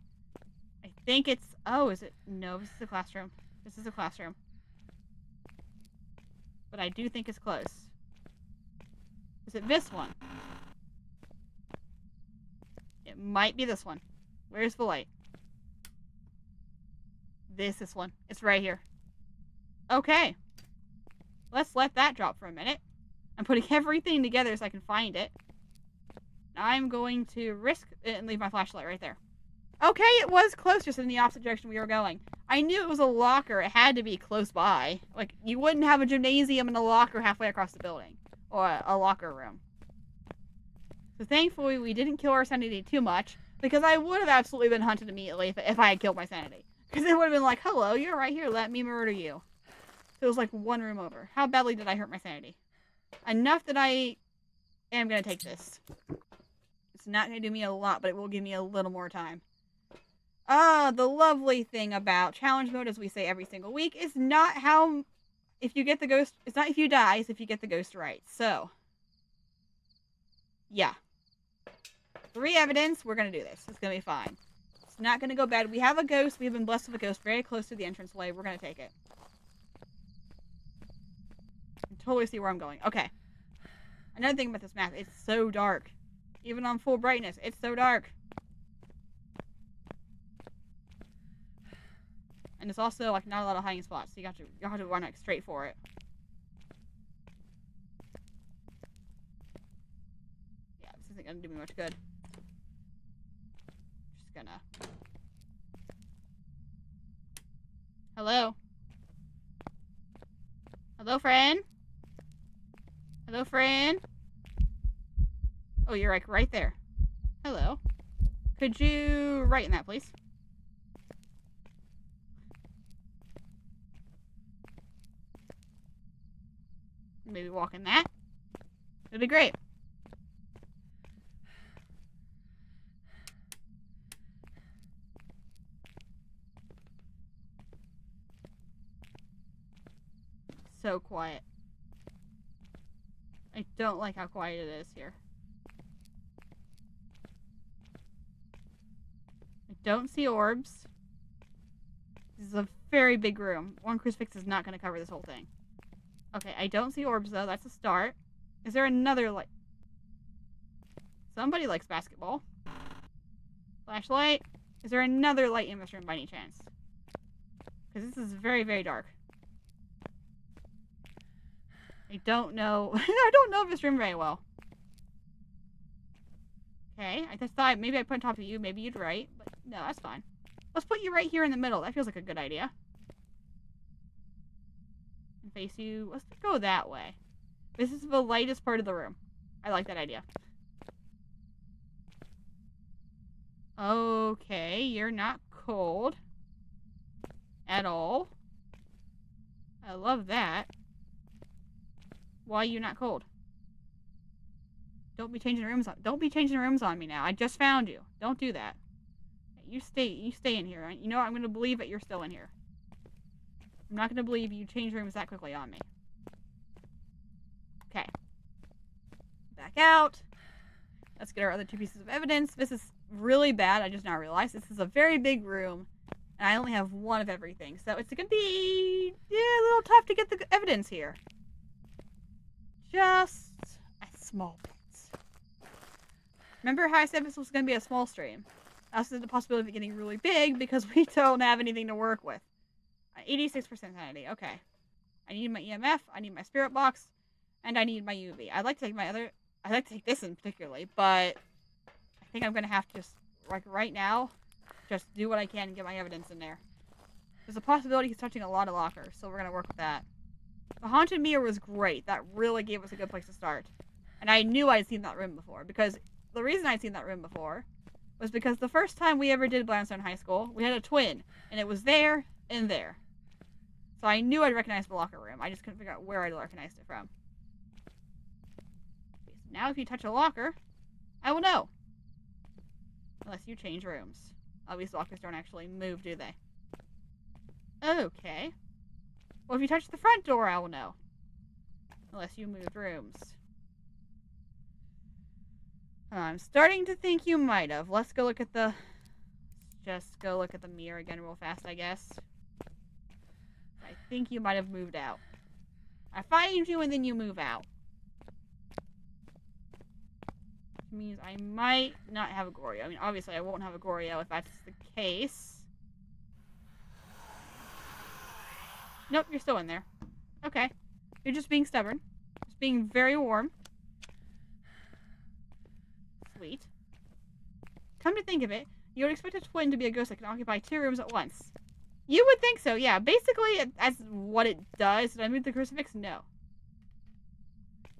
I think it's... Oh, is it... No, this is a classroom. This is a classroom. But I do think it's close. Is it this one? It might be this one. Where's the light? This one. It's right here. Okay. Let's let that drop for a minute. I'm putting everything together so I can find it. I'm going to risk it and leave my flashlight right there. Okay, it was close, just in the opposite direction we were going. I knew it was a locker. It had to be close by. Like, you wouldn't have a gymnasium and a locker halfway across the building. Or a locker room. So thankfully, we didn't kill our sanity too much. Because I would have absolutely been hunted immediately if I had killed my sanity. Because it would have been like, hello, you're right here. Let me murder you. So it was like one room over. How badly did I hurt my sanity? Enough that I am going to take this. It's not going to do me a lot, but it will give me a little more time. The lovely thing about challenge mode, as we say every single week, is not how... If you get the ghost... It's not if you die, it's if you get the ghost right. So, yeah. 3 evidence, we're going to do this. It's going to be fine. It's not going to go bad. We have a ghost. We've been blessed with a ghost very close to the entranceway. We're going to take it. Totally see where I'm going. Okay. Another thing about this map, it's so dark. Even on full brightness, it's so dark. And it's also like not a lot of hiding spots, so you have to run like straight for it. Yeah, this isn't gonna do me much good. Just gonna... Hello? Hello, friend? Hello, friend? Oh, you're like right there. Hello. Could you write in that, please? Maybe walk in that. It'd be great. So quiet. I don't like how quiet it is here. don't see orbs. This is a very big room. One crucifix is not going to cover this whole thing. Okay, I don't see orbs, though. That's a start. Is there another light? Somebody likes basketball. Flashlight. Is there another light in this room by any chance? Because this is very, very dark. I don't know. I don't know this room very well. Okay, I just thought maybe I put on top of you. Maybe you'd right. But no, that's fine. Let's put you right here in the middle. That feels like a good idea. And face you. Let's go that way. This is the lightest part of the room. I like that idea. Okay, you're not cold. At all. I love that. Why are you not cold? Don't be changing rooms on. Don't be changing rooms on me now. I just found you. Don't do that. You stay in here. You know what? I'm gonna believe that you're still in here. I'm not gonna believe you change rooms that quickly on me. Okay. Back out. Let's get our other two pieces of evidence. This is really bad. I just now realized this is a very big room, and I only have one of everything, so it's gonna be a little tough to get the evidence here. Just a small bit. Remember how I said this was going to be a small stream? Also, the possibility of it getting really big because we don't have anything to work with. 86% sanity. Okay. I need my EMF. I need my spirit box, and I need my UV. I'd like to take I'd like to take this in particularly, but I think I'm going to have to just, like right now, just do what I can and get my evidence in there. There's a possibility he's touching a lot of lockers, so we're going to work with that. The Haunted Mirror was great. That really gave us a good place to start. And I knew I'd seen that room before, because the reason I'd seen that room before was because the first time we ever did Blandstone High School, we had a twin, and it was there and there. So I knew I'd recognize the locker room. I just couldn't figure out where I'd recognized it from. Okay, so now if you touch a locker, I will know. Unless you change rooms. Oh, these lockers don't actually move, do they? Okay. Well, if you touch the front door, I will know. Unless you moved rooms. I'm starting to think you might have. Let's go look at the... Just go look at the mirror again real fast, I guess. I think you might have moved out. I find you and then you move out. Which means I might not have a Goryo. I mean, obviously I won't have a Goryo if that's the case. Nope, you're still in there. Okay. You're just being stubborn. Just being very warm. Sweet. Come to think of it, you would expect a twin to be a ghost that can occupy 2 rooms at once. You would think so, yeah. Basically, that's what it does. Did I move the crucifix? No.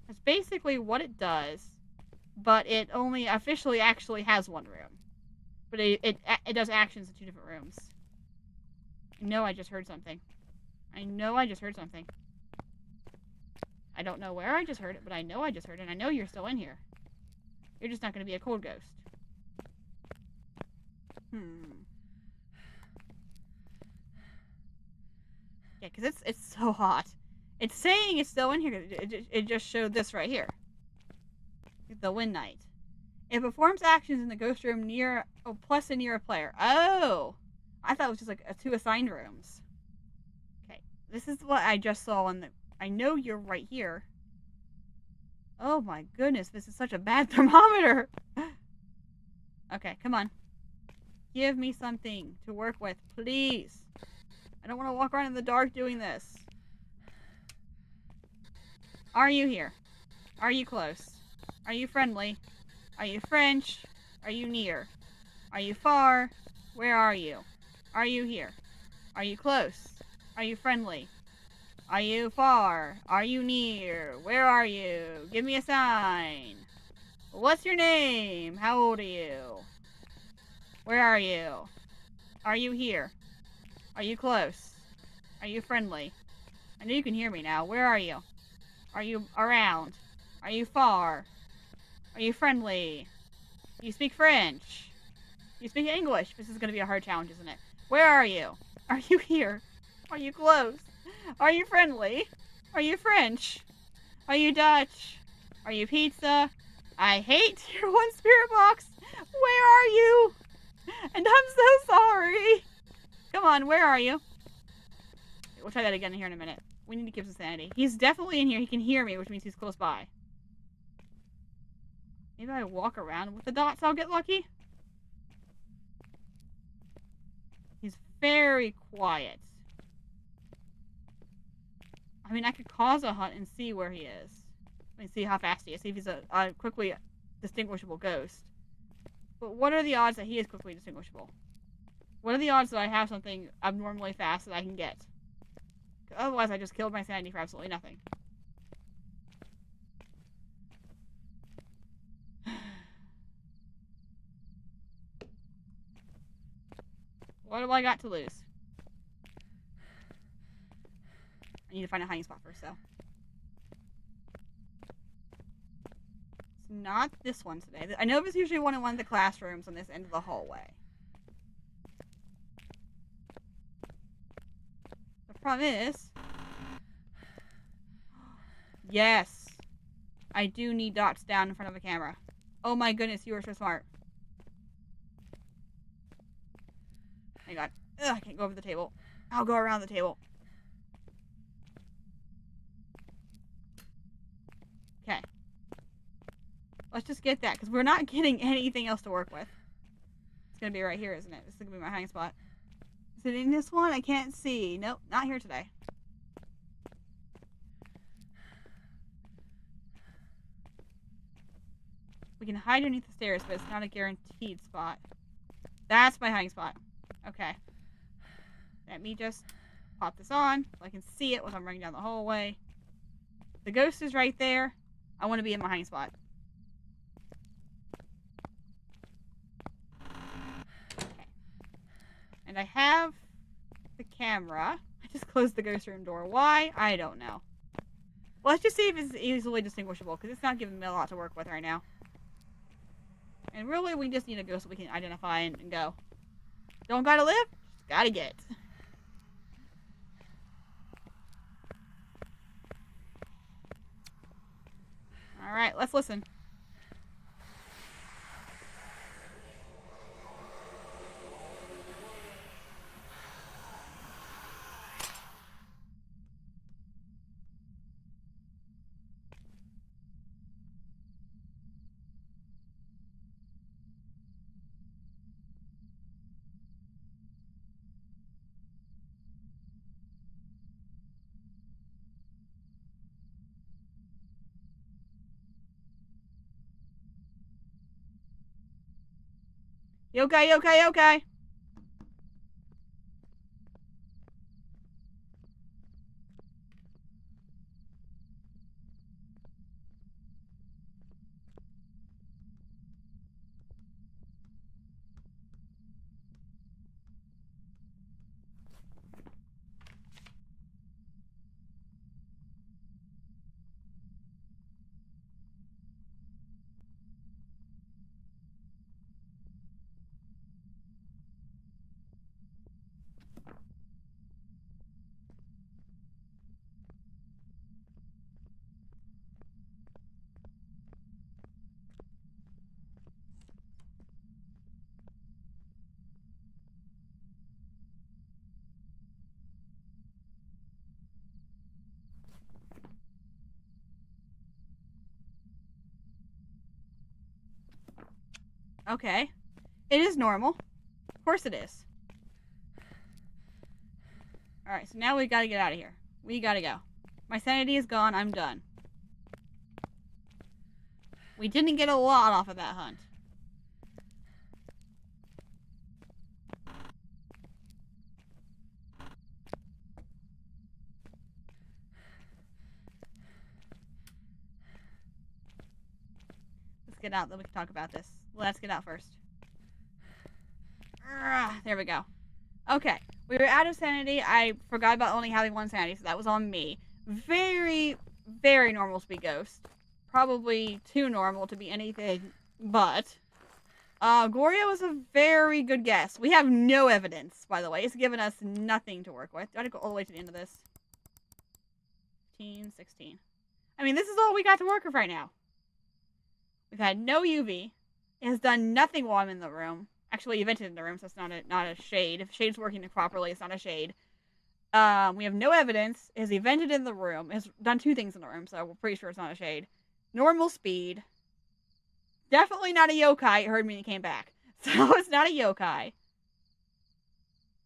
That's basically what it does, but it only officially actually has 1 room. But it does actions in 2 different rooms. I know I just heard something. I know I just heard something. I don't know where I just heard it, but I know I just heard it, and I know you're still in here. You're just not going to be a cold ghost. Yeah, because it's so hot. It's saying it's still in here. It just showed this right here. The Wind Knight. It performs actions in the ghost room near... Oh, plus and near a player. Oh! I thought it was just like 2 assigned rooms. Okay. This is what I just saw on the... I know you're right here. Oh my goodness, this is such a bad thermometer. Okay, come on. Give me something to work with, please. I don't want to walk around in the dark doing this. Are you here? Are you close? Are you friendly? Are you French? Are you near? Are you far? Where are you? Are you here? Are you close? Are you friendly? Are you far? Are you near? Where are you? Give me a sign. What's your name? How old are you? Where are you? Are you here? Are you close? Are you friendly? I know you can hear me now. Where are you? Are you around? Are you far? Are you friendly? You speak French? You speak English? This is going to be a hard challenge, isn't it? Where are you? Are you here? Are you close? Are you friendly? Are you French? Are you Dutch? Are you pizza? I hate your 1 spirit box. Where are you? And I'm so sorry. Come on, where are you? We'll try that again here in a minute. We need to keep some sanity. He's definitely in here. He can hear me, which means he's close by. Maybe I walk around with the dots, I'll get lucky. He's very quiet. I mean, I could cause a hunt and see where he is. I mean, see how fast he is. See if he's a quickly distinguishable ghost. But what are the odds that he is quickly distinguishable? What are the odds that I have something abnormally fast that I can get? Otherwise, I just killed my sanity for absolutely nothing. What do I got to lose? I need to find a hiding spot first, though. It's not this one today. I know there's usually one in one of the classrooms on this end of the hallway. The problem is... Yes! I do need dots down in front of a camera. Oh my goodness, you are so smart. Hang on. Ugh, I can't go over the table. I'll go around the table. Okay. Let's just get that, because we're not getting anything else to work with. It's going to be right here, isn't it? This is going to be my hiding spot. Is it in this one? I can't see. Nope, not here today. We can hide underneath the stairs, but it's not a guaranteed spot. That's my hiding spot. Okay. Let me just pop this on so I can see it when I'm running down the hallway. The ghost is right there. I want to be in my hiding spot. Okay. And I have the camera. I just closed the ghost room door. Why? I don't know. Well, let's just see if it's easily distinguishable, because it's not giving me a lot to work with right now. And really, we just need a ghost that we can identify and go. Don't gotta live, just gotta get. Alright, let's listen. You okay, you okay, you okay? Okay. It is normal. Of course it is. Alright, so now we gotta get out of here. We gotta go. My sanity is gone. I'm done. We didn't get a lot off of that hunt. Let's get out, then we can talk about this. Let's get out first. There we go. Okay, we were out of sanity. I forgot about only having one sanity, so that was on me. Very, very normal to be ghost. Probably too normal to be anything but. Gloria was a very good guess. We have no evidence, by the way. It's given us nothing to work with. Do I have to go all the way to the end of this? 15, 16. I mean, this is all we got to work with right now. We've had no UV. It has done nothing while I'm in the room. Actually, he vented in the room, so it's not a shade. If shade's working properly, it's not a shade. We have no evidence. Is he vented in the room? Has done 2 things in the room, so we're pretty sure it's not a shade. Normal speed. Definitely not a yokai. It heard me and he came back. So it's not a yokai.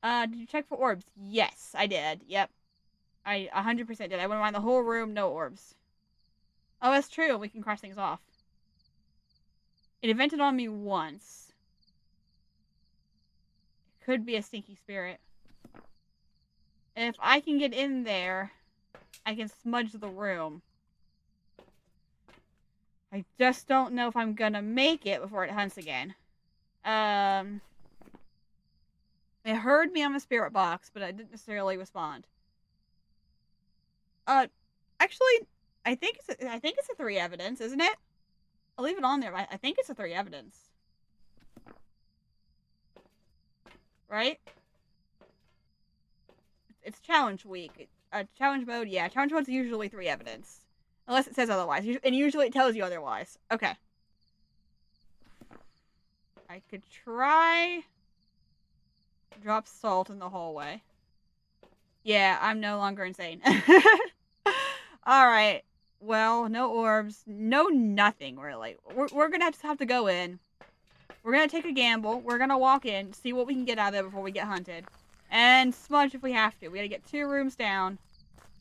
Did you check for orbs? Yes, I did. Yep. I 100% did. I went around the whole room, no orbs. Oh, that's true. We can cross things off. It vented on me once. It could be a stinky spirit. If I can get in there, I can smudge the room. I just don't know if I'm gonna make it before it hunts again. It heard me on the spirit box, but I didn't necessarily respond. Actually, I think it's a 3 evidence, isn't it? I'll leave it on there. I think it's a 3 evidence. Right? It's challenge week. Challenge mode, yeah. Challenge mode's usually 3 evidence. Unless it says otherwise. And usually it tells you otherwise. Okay. I could try... drop salt in the hallway. Yeah, I'm no longer insane. Alright. Well, no orbs. No nothing, really. We're gonna have to go in. We're gonna take a gamble. We're gonna walk in, see what we can get out of there before we get hunted. And smudge if we have to. We gotta get 2 rooms down.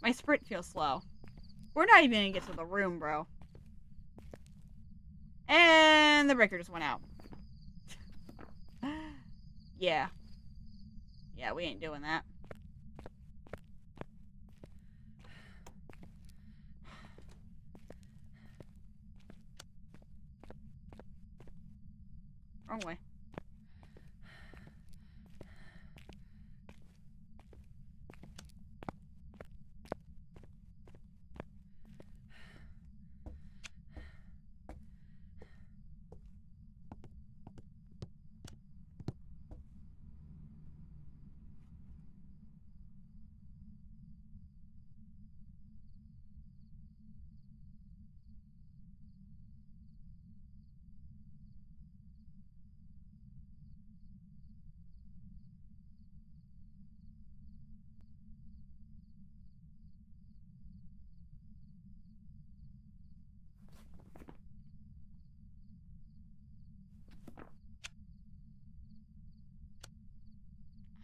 My sprint feels slow. We're not even gonna get to the room, bro. And the breaker just went out. Yeah. Yeah, we ain't doing that. Wrong way.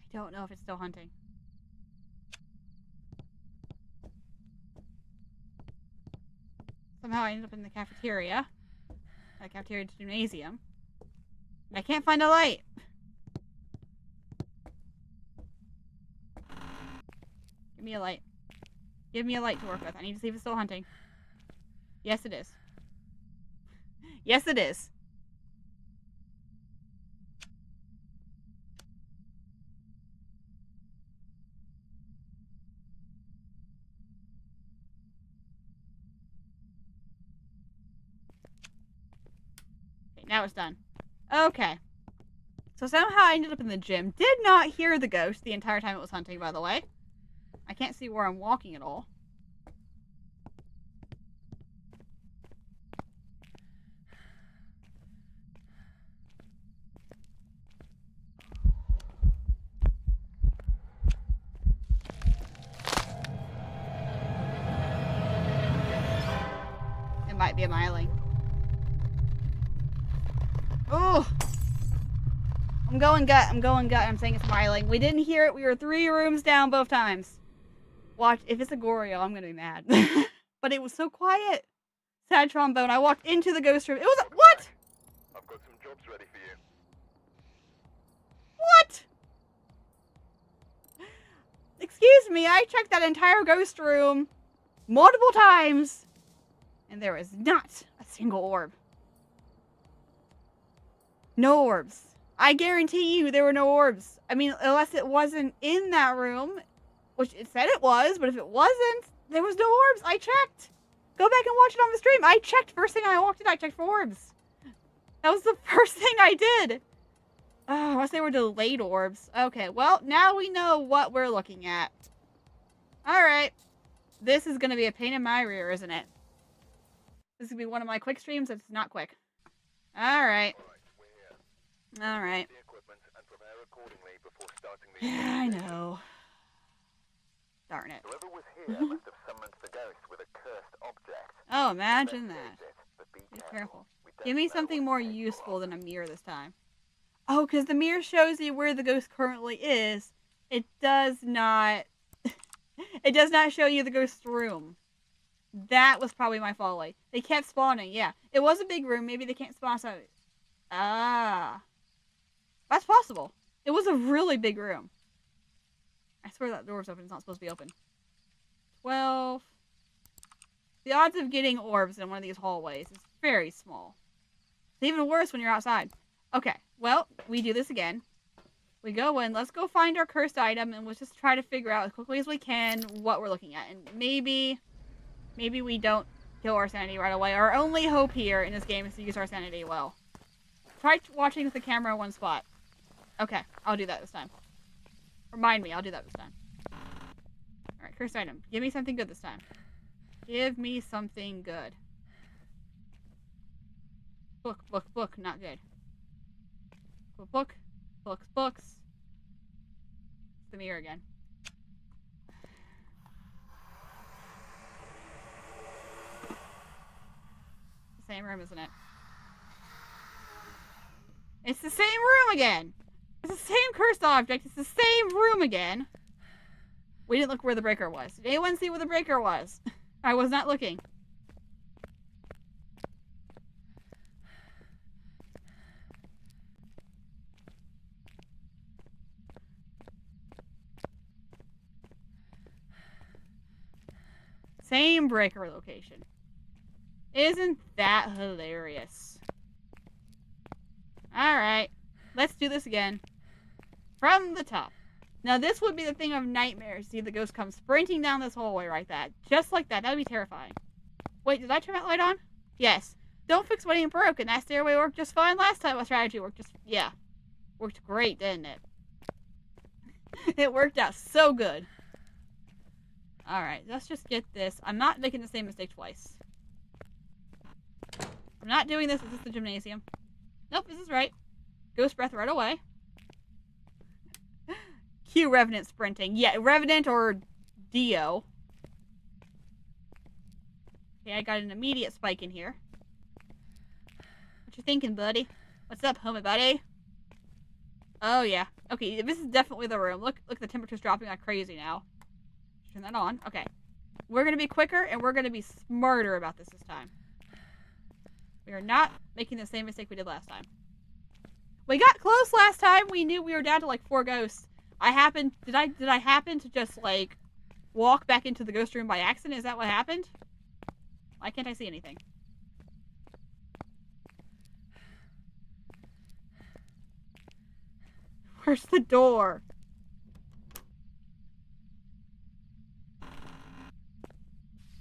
I don't know if it's still hunting. Somehow I ended up in the cafeteria. The cafeteria gymnasium. And I can't find a light. Give me a light. Give me a light to work with. I need to see if it's still hunting. Yes, it is. Yes, it is. Okay, now it's done. Okay. So somehow I ended up in the gym. Did not hear the ghost the entire time it was hunting, by the way. I can't see where I'm walking at all. It might be a myling. Oh! I'm going gut. I'm saying it's myling. We didn't hear it. We were 3 rooms down both times. Watch. If it's a Goryo, I'm gonna be mad. But it was so quiet. Sad trombone. I walked into the ghost room. It was a, what? I've got some jobs ready for you. What? Excuse me. I checked that entire ghost room multiple times, and there is not a single orb. No orbs. I guarantee you there were no orbs. I mean, unless it wasn't in that room, which it said it was, but if it wasn't, there was no orbs. I checked. Go back and watch it on the stream. I checked first thing I walked in. I checked for orbs. That was the first thing I did. Oh, unless they were delayed orbs. Okay, well, now we know what we're looking at. Alright. This is going to be a pain in my rear, isn't it? This is going to be one of my quick streams that's not quick. Alright. Alright. accordingly before starting the Yeah, I know. Darn it. Whoever was here must have summoned the ghost with a cursed object. Oh, imagine that. Investigate it, but be Careful. We don't Give me know something what's more capable useful of. than a mirror this time. Oh, because the mirror shows you where the ghost currently is. It does not... it does not show you the ghost's room. That was probably my folly. They kept spawning, yeah. It was a big room. Maybe they can't spawn so... Ah. That's possible. It was a really big room. I swear that door's open. It's not supposed to be open. 12. The odds of getting orbs in one of these hallways is very small. It's even worse when you're outside. Okay, well, we do this again. We go in. Let's go find our cursed item, and we'll just try to figure out as quickly as we can what we're looking at. And maybe we don't kill our sanity right away. Our only hope here in this game is to use our sanity well. Try watching with the camera in one spot. Okay, I'll do that this time. Remind me, I'll do that this time. Alright, cursed item. Give me something good this time. Give me something good. Book, book, book. Not good. Book, book. Books, books. It's the mirror again. The same room, isn't it? It's the same room again! It's the same cursed object. It's the same room again. We didn't look where the breaker was. Did anyone see where the breaker was? I was not looking. Same breaker location. Isn't that hilarious? Alright. Let's do this again. From the top. Now this would be the thing of nightmares. See the ghost come sprinting down this hallway like that. Just like that. That would be terrifying. Wait, did I turn that light on? Yes. Don't fix what ain't broken. That stairway worked just fine last time. My strategy worked just... yeah. Worked great, didn't it? It worked out so good. Alright, let's just get this. I'm not making the same mistake twice. I'm not doing this. Is this the gymnasium? Nope, this is right. Ghost breath right away. Cue Revenant sprinting. Yeah, Revenant or Dio. Okay, I got an immediate spike in here. What you thinking, buddy? What's up, homie buddy? Oh, yeah. Okay, this is definitely the room. Look, the temperature's dropping like crazy now. Turn that on. Okay. We're going to be quicker, and we're going to be smarter about this time. We are not making the same mistake we did last time. We got close last time. We knew we were down to like 4 ghosts. Did I happen to just like walk back into the ghost room by accident? Is that what happened? Why can't I see anything? Where's the door?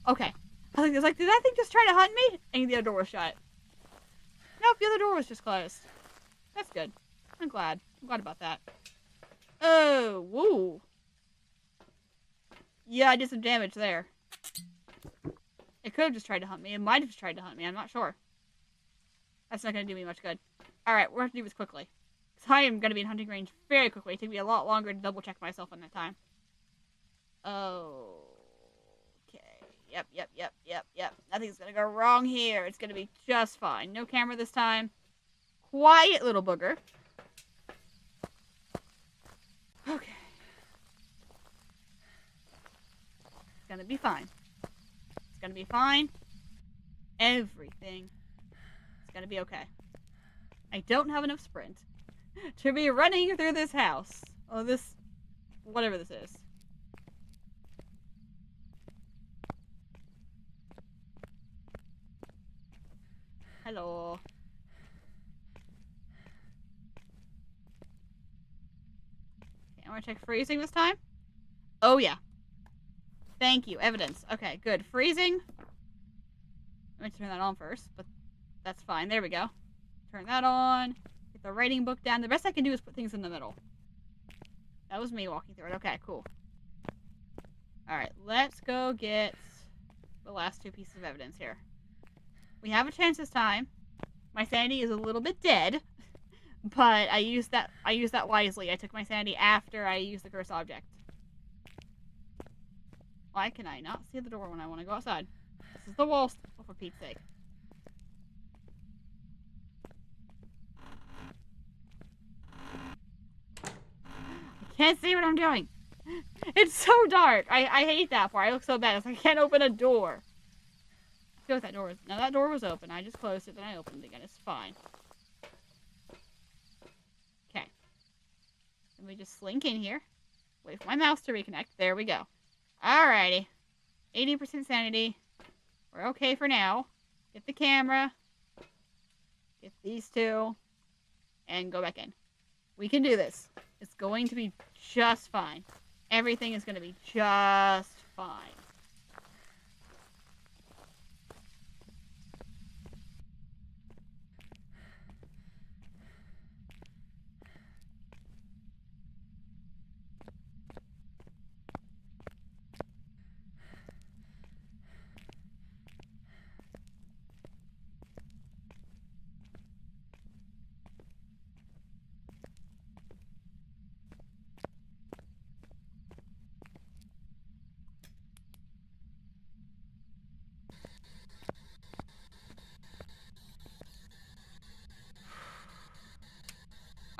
Okay. I was like, did that thing just try to hunt me? And the other door was shut. Nope, the other door was just closed. That's good. I'm glad. I'm glad about that. Oh, woo. Yeah, I did some damage there. It could have just tried to hunt me. It might have just tried to hunt me. I'm not sure. That's not going to do me much good. Alright, we're going to do this quickly. Because I am going to be in hunting range very quickly. It took me a lot longer to double check myself on that time. Oh. Yep. Nothing's gonna go wrong here. It's gonna be just fine. No camera this time. Quiet little booger. Okay. It's gonna be fine. It's gonna be fine. Everything is gonna be okay. I don't have enough sprint to be running through this house. Oh, this... whatever this is. Hello. Okay, I want to check freezing this time. Oh, yeah. Thank you. Evidence. Okay, good. Freezing. Let me turn that on first, but that's fine. There we go. Turn that on. Get the writing book down. The best I can do is put things in the middle. That was me walking through it. Okay, cool. Alright, let's go get the last 2 pieces of evidence here. We have a chance this time. My sanity is a little bit dead, But I used that wisely. I took my sanity after I used the cursed object. Why can I not see the door when I want to go outside? This is the wall, for Pete's sake. I can't see what I'm doing. It's so dark. I hate that part. I look so bad. It's like I can't open a door. I feel like that door was... No, that door was open. I just closed it, then I opened it again. It's fine. Okay. Let me just slink in here. Wait for my mouse to reconnect. There we go. Alrighty. 80% sanity. We're okay for now. Get the camera. Get these two. And go back in. We can do this. It's going to be just fine. Everything is going to be just fine.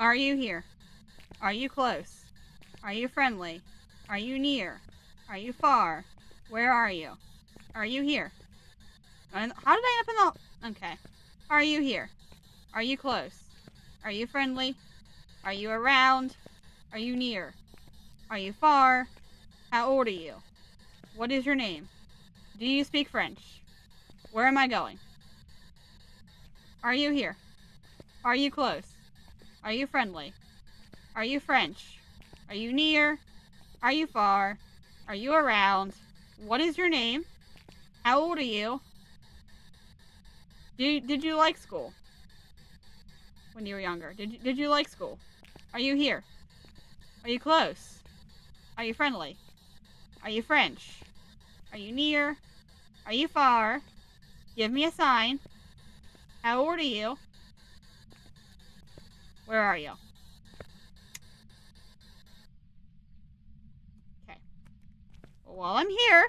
Are you here? Are you close? Are you friendly? Are you near? Are you far? Where are you? Are you here? How did I end up in the... Okay. Are you here? Are you close? Are you friendly? Are you around? Are you near? Are you far? How old are you? What is your name? Do you speak French? Where am I going? Are you here? Are you close? Are you friendly? Are you French? Are you near? Are you far? Are you around? What is your name? How old are you? Did you like school? When you were younger. Did you like school? Are you here? Are you close? Are you friendly? Are you French? Are you near? Are you far? Give me a sign. How old are you? Where are you? Okay. Well, while I'm here,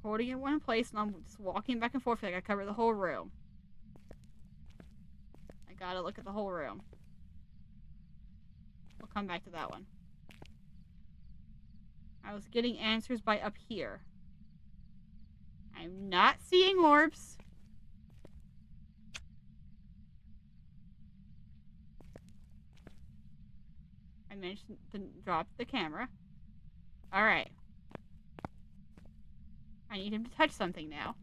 holding it in one place, and I'm just walking back and forth like I cover the whole room. I gotta look at the whole room. We'll come back to that one. I was getting answers by up here. I'm not seeing orbs. I managed to drop the camera. Alright. I need him to touch something now.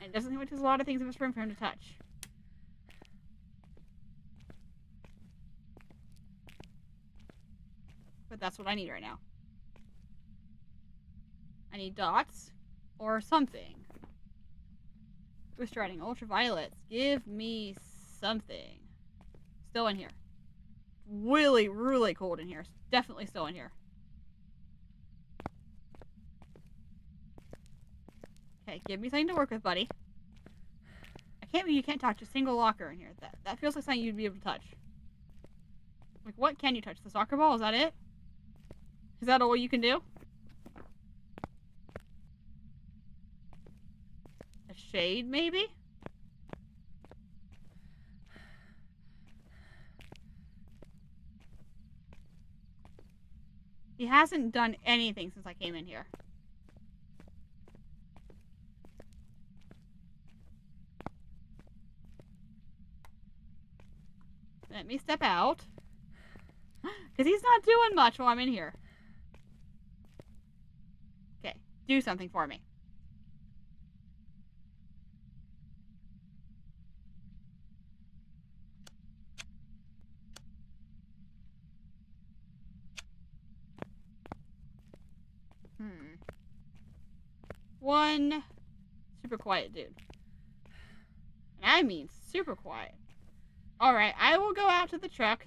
And it doesn't seem like there's a lot of things in this room for him to touch. But that's what I need right now. I need dots or something. Twist writing, ultraviolets. Give me something. Still in here. Really, really cold in here. It's definitely still in here. Okay, give me something to work with, buddy. I can't believe you can't touch a single locker in here. That feels like something you'd be able to touch. Like, what can you touch? The soccer ball? Is that it? Is that all you can do? A shade, maybe? He hasn't done anything since I came in here. Let me step out. Because he's not doing much while I'm in here. Okay, do something for me. One super quiet dude. And I mean super quiet. Alright, I will go out to the truck.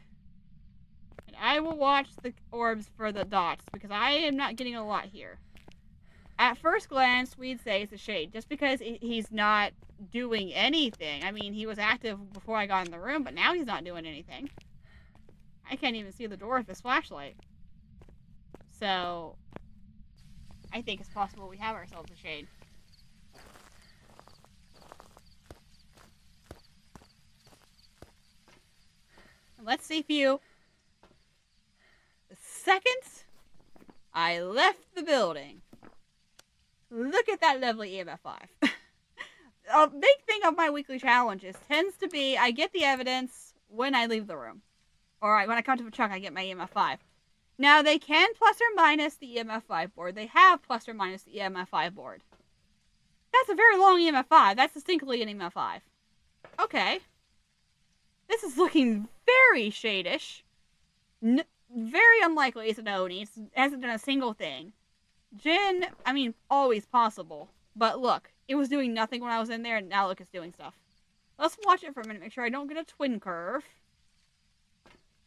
And I will watch the orbs for the dots. Because I am not getting a lot here. At first glance, we'd say it's a shade, just because he's not doing anything. I mean, he was active before I got in the room, but now he's not doing anything. I can't even see the door with this flashlight. So, I think it's possible we have ourselves a shade. And let's see if you... The second I left the building... Look at that lovely EMF 5. A big thing of my weekly challenges tends to be I get the evidence when I leave the room. Or when I come to the truck, I get my EMF 5. Now, they can plus or minus the EMF 5 board. They have plus or minus the EMF 5 board. That's a very long EMF 5. That's distinctly an EMF 5. Okay. This is looking very shadish. Very unlikely it's an Oni. It hasn't done a single thing. Jinn, I mean, always possible. But look, it was doing nothing when I was in there, and now look, it's doing stuff. Let's watch it for a minute, make sure I don't get a twin curve.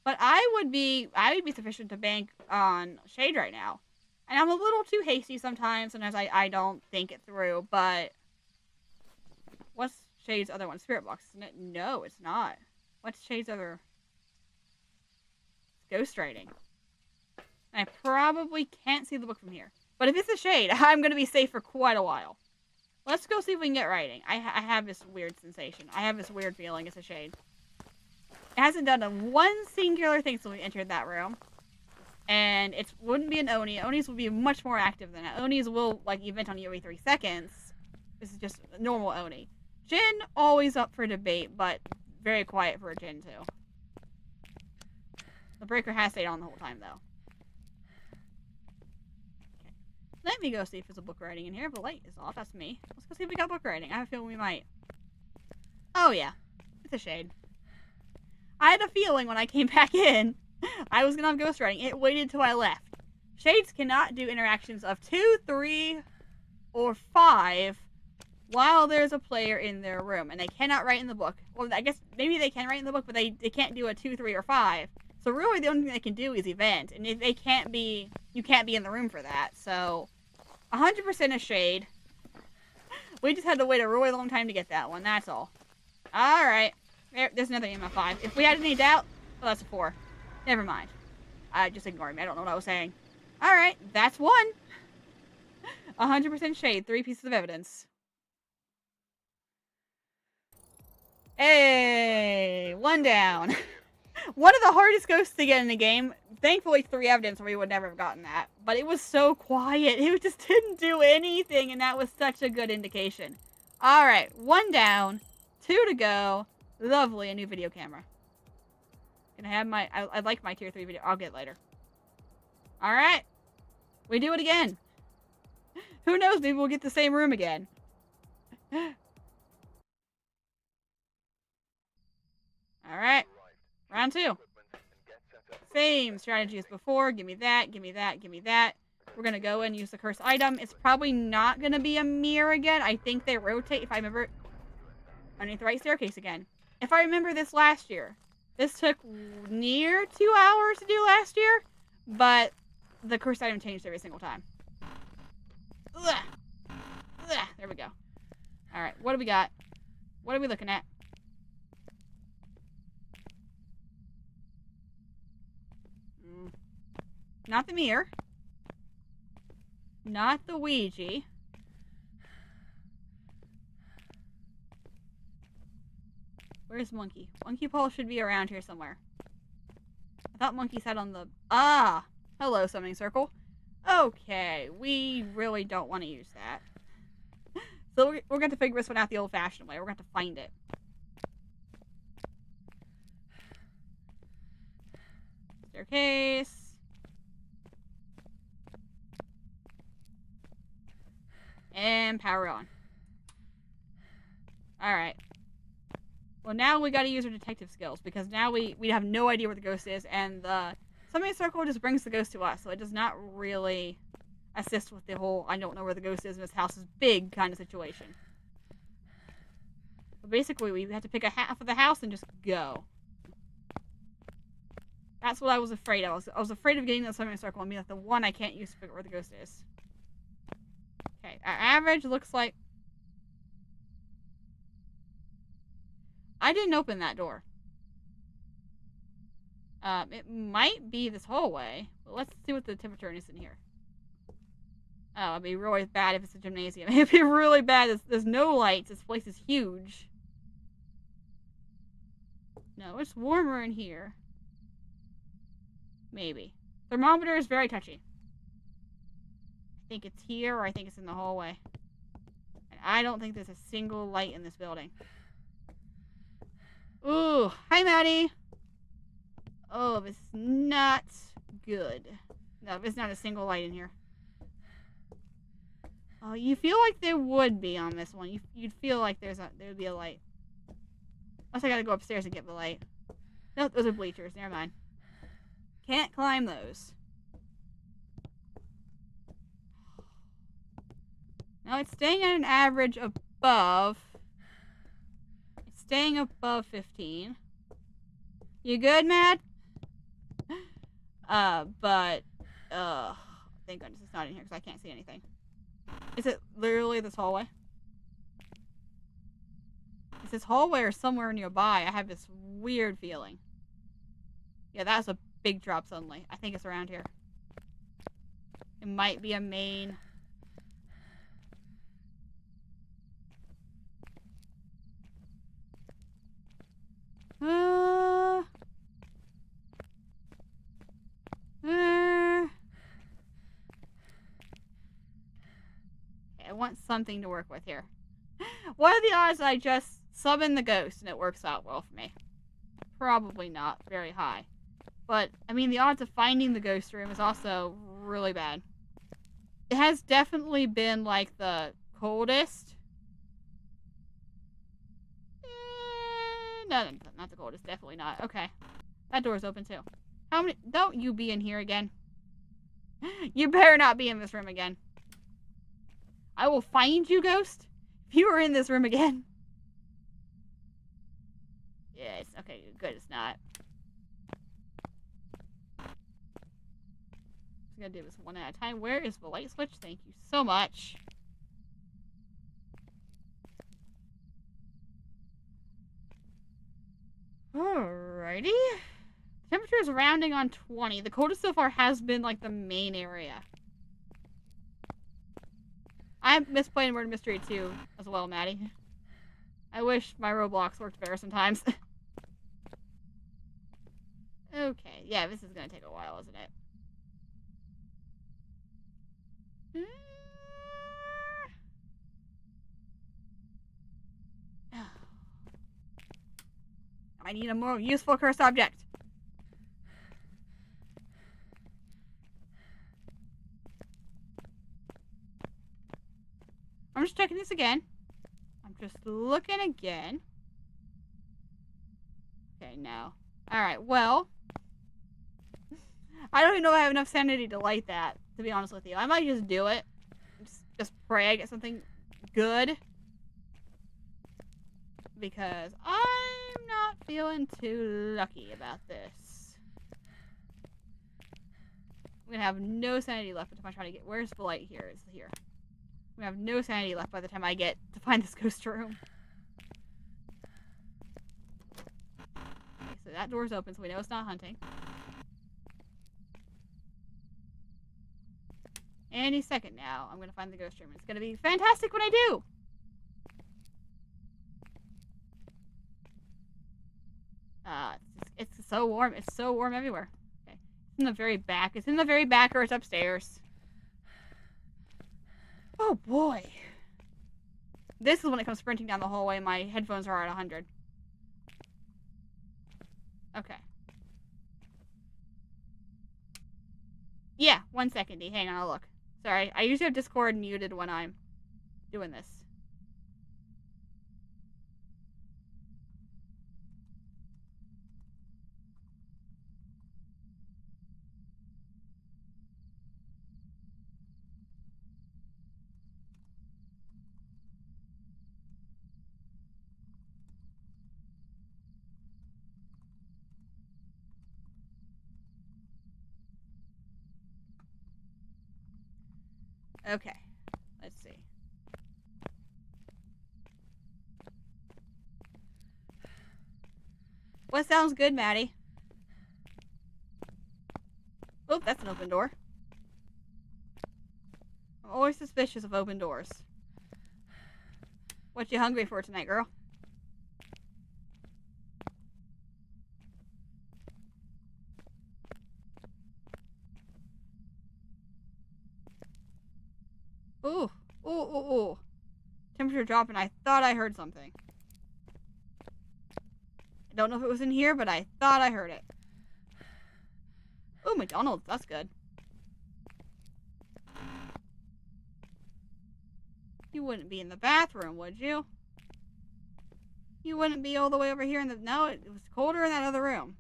But I would be sufficient to bank on Shade right now. And I'm a little too hasty sometimes I don't think it through, but... What's Shade's other one? Spirit Box, isn't it? No, it's not. What's Shade's other... It's ghostwriting. I probably can't see the book from here. But if it's a Shade, I'm going to be safe for quite a while. Let's go see if we can get writing. I have this weird sensation. I have this weird feeling it's a Shade. It hasn't done one singular thing since we entered that room. And it wouldn't be an Oni. Onis would be much more active than that. Onis will, like, event on you every 3 seconds. This is just a normal Oni. Jinn, always up for debate, but very quiet for a Jinn, too. The breaker has stayed on the whole time, though. Let me go see if there's a book writing in here. The light is off. That's me. Let's go see if we got book writing. I have a feeling we might. Oh, yeah. It's a Shade. I had a feeling when I came back in, I was going to have ghost writing. It waited till I left. Shades cannot do interactions of 2, 3, or 5 while there's a player in their room. And they cannot write in the book. Well, I guess maybe they can write in the book, but they can't do a 2, 3, or 5. So really the only thing they can do is event. And if they can't be... You can't be in the room for that. So, 100% a Shade. We just had to wait a really long time to get that one. That's all. Alright. There's another EMF 5. If we had any doubt... Well, that's a 4. Never mind. Just ignore me. I don't know what I was saying. Alright. That's 1. 100% Shade. 3 pieces of evidence. Hey! 1 down. One of the hardest ghosts to get in the game. Thankfully, 3 evidence or we would never have gotten that. But it was so quiet. It just didn't do anything, and that was such a good indication. Alright, 1 down. 2 to go. Lovely, a new video camera. Gonna have my... I like my tier 3 video. I'll get it later. Alright. We do it again. Who knows, maybe we'll get the same room again. Alright. Round 2. Same strategy as before. Give me that, give me that, give me that. We're going to go and use the cursed item. It's probably not going to be a mirror again. I think they rotate, if I remember, underneath the right staircase again. If I remember this last year. This took near 2 hours to do last year, but the cursed item changed every single time. Ugh. Ugh. There we go. Alright, what do we got? What are we looking at? Not the mirror. Not the Ouija. Where's Monkey? Monkey Paul should be around here somewhere. I thought Monkey sat on the... Ah! Hello, Summoning Circle. Okay, we really don't want to use that. So we're going to figure this one out the old-fashioned way. We're going to find it. Staircase. And power on. Alright. Well, now we gotta use our detective skills, because now we have no idea where the ghost is, and the Summoning Circle just brings the ghost to us, so it does not really assist with the whole I don't know where the ghost is and this house is big kind of situation. But basically, we have to pick a half of the house and just go. That's what I was afraid of. I was afraid of getting the Summoning Circle and being like the one I can't use to figure out where the ghost is. Okay, our average looks like... I didn't open that door. It might be this hallway, but let's see what the temperature is in here. Oh, it'd be really bad if it's a gymnasium. It'd be really bad. There's no lights. This place is huge. No, it's warmer in here. Maybe. Thermometer is very touchy. I think it's here, or I think it's in the hallway. And I don't think there's a single light in this building. Ooh, hi, Maddie. Oh, this is not good. No, there's not a single light in here. Oh, you feel like there would be on this one. You'd feel like there'd be a light. Unless I gotta go upstairs and get the light. No, those are bleachers. Never mind. Can't climb those. No, it's staying at an average above. It's staying above 15. You good, Matt? But, thank goodness it's not in here because I can't see anything. Is it literally this hallway? Is this hallway or somewhere nearby? I have this weird feeling. Yeah, that's a big drop suddenly. I think it's around here. It might be a main... I want something to work with here. What are the odds I just summon the ghost and it works out well for me? Probably not very high. But, I mean, the odds of finding the ghost room is also really bad. It has definitely been, like, the coldest. No, not the coldest. Definitely not. Okay. That door's open, too. How many... Don't you be in here again. You better not be in this room again. I will find you, ghost, if you are in this room again. Yes, okay, good, it's not. I'm gonna do this one at a time. Where is the light switch? Thank you so much. Alrighty. Temperature is rounding on 20. The coldest so far has been, like, the main area. I misplayed Murder Mystery 2 as well, Maddie. I wish my Roblox worked better sometimes. Okay, yeah, this is gonna take a while, isn't it? I need a more useful cursed object. I'm just checking this again. I'm just looking again. Okay, no. Alright, well. I don't even know if I have enough sanity to light that, to be honest with you. I might just do it. Just pray I get something good. Because I'm not feeling too lucky about this. I'm gonna have no sanity left by the time I try to get... Where's the light here? It's here. I'm gonna have no sanity left by the time I get to find this ghost room. Okay, so that door's open, so we know it's not hunting. Any second now, I'm gonna find the ghost room. It's gonna be fantastic when I do! It's so warm. It's so warm everywhere. Okay. It's in the very back. It's in the very back or it's upstairs. Oh boy. This is when it comes sprinting down the hallway and my headphones are at 100. Okay. Yeah, 1 second, D. Hang on, I'll look. Sorry, I usually have Discord muted when I'm doing this. Okay, let's see. What sounds good, Maddie? Oh, that's an open door. I'm always suspicious of open doors. What you hungry for tonight, girl? Ooh, ooh, ooh, ooh. Temperature dropping. I thought I heard something. I don't know if it was in here, but I thought I heard it. Ooh, McDonald's. That's good. You wouldn't be in the bathroom, would you? You wouldn't be all the way over here in the... No, it was colder in that other room.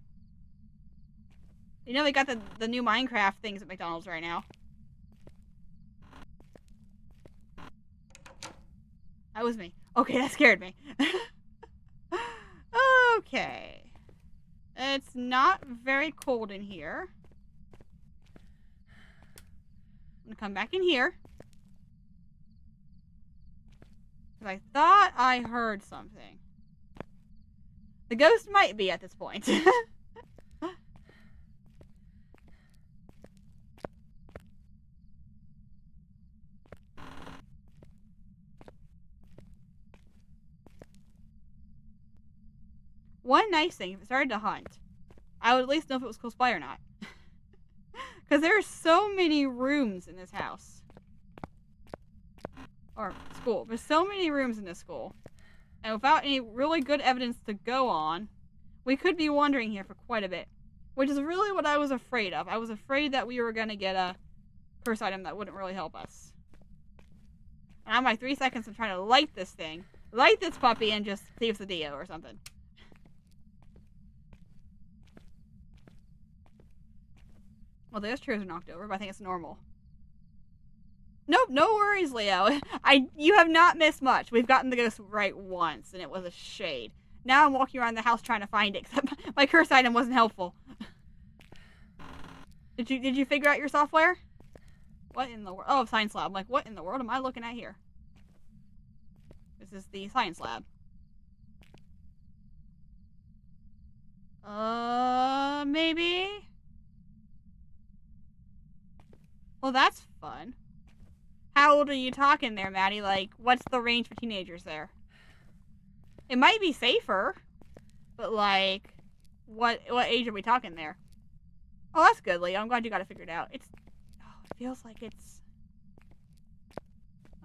You know they got the new Minecraft things at McDonald's right now. That was me. Okay, that scared me. Okay. It's not very cold in here. I'm gonna come back in here. Because I thought I heard something. The ghost might be at this point. One nice thing, if it started to hunt, I would at least know if it was close by or not. Because there are so many rooms in this house. Or school. There's so many rooms in this school. And without any really good evidence to go on, we could be wandering here for quite a bit. Which is really what I was afraid of. I was afraid that we were going to get a curse item that wouldn't really help us. And I'm like 3 seconds of trying to light this thing. Light this puppy and just see if it's a Dio or something. Well, those chairs are knocked over, but I think it's normal. Nope, no worries, Leo. You have not missed much. We've gotten the ghost right once, and it was a shade. Now I'm walking around the house trying to find it, except my curse item wasn't helpful. Did you figure out your software? What in the world? Oh, science lab. I'm like, what in the world am I looking at here? This is the science lab. Maybe? Well, that's fun. How old are you talking there, Maddie? Like, what's the range for teenagers there? It might be safer, but like, what age are we talking there? Oh, that's good, Leo. I'm glad you got it figured out. It feels like it's...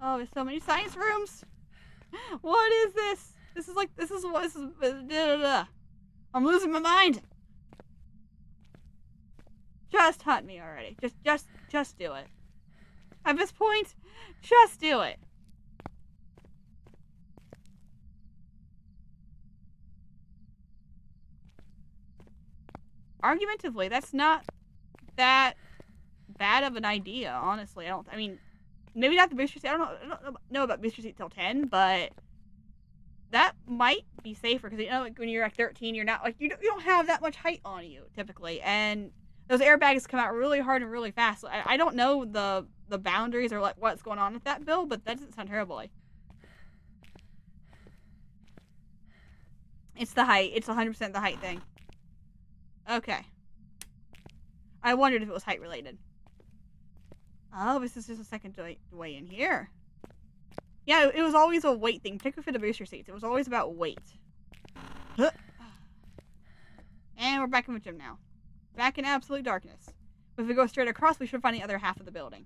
Oh, there's so many science rooms. What is this? This is... I'm losing my mind. Just hunt me already. Just do it. At this point, just do it. Argumentatively, that's not that bad of an idea, honestly. I mean, maybe not the booster seat. I don't know about booster seat till 10, but that might be safer because, you know, like when you're like 13, you're not like, you don't have that much height on you typically, and those airbags come out really hard and really fast. So I don't know the boundaries or like what's going on with that build, but that doesn't sound terribly. It's the height. It's 100% the height thing. Okay. I wondered if it was height related. Oh, this is just a second way in here. Yeah, it was always a weight thing, particularly for the booster seats. It was always about weight. And we're back in the gym now. Back in absolute darkness. But if we go straight across, we should find the other half of the building.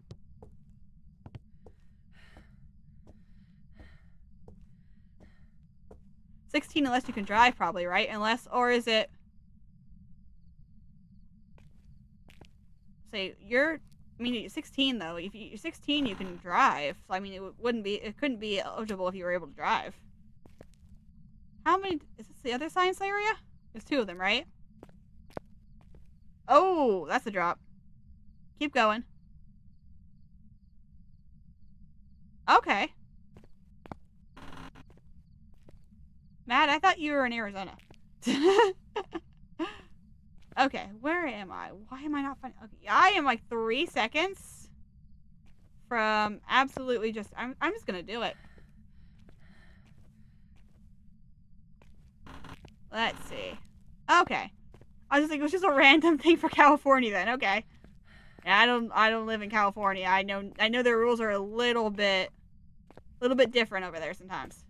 $16 unless you can drive, probably, right? Unless, or is it... Say, you're... I mean, you're 16, though. If you're 16, you can drive. So, I mean, it couldn't be eligible if you were able to drive. How many... Is this the other science area? There's 2 of them, right? Oh, that's a drop. Keep going. Okay. Matt, I thought you were in Arizona. Okay, where am I? Why am I not finding... Okay, I am like 3 seconds from absolutely just... I'm just gonna do it. Let's see. Okay. I was just like, it was just a random thing for California then. Okay. Yeah, I don't live in California. I know their rules are a little bit different over there sometimes.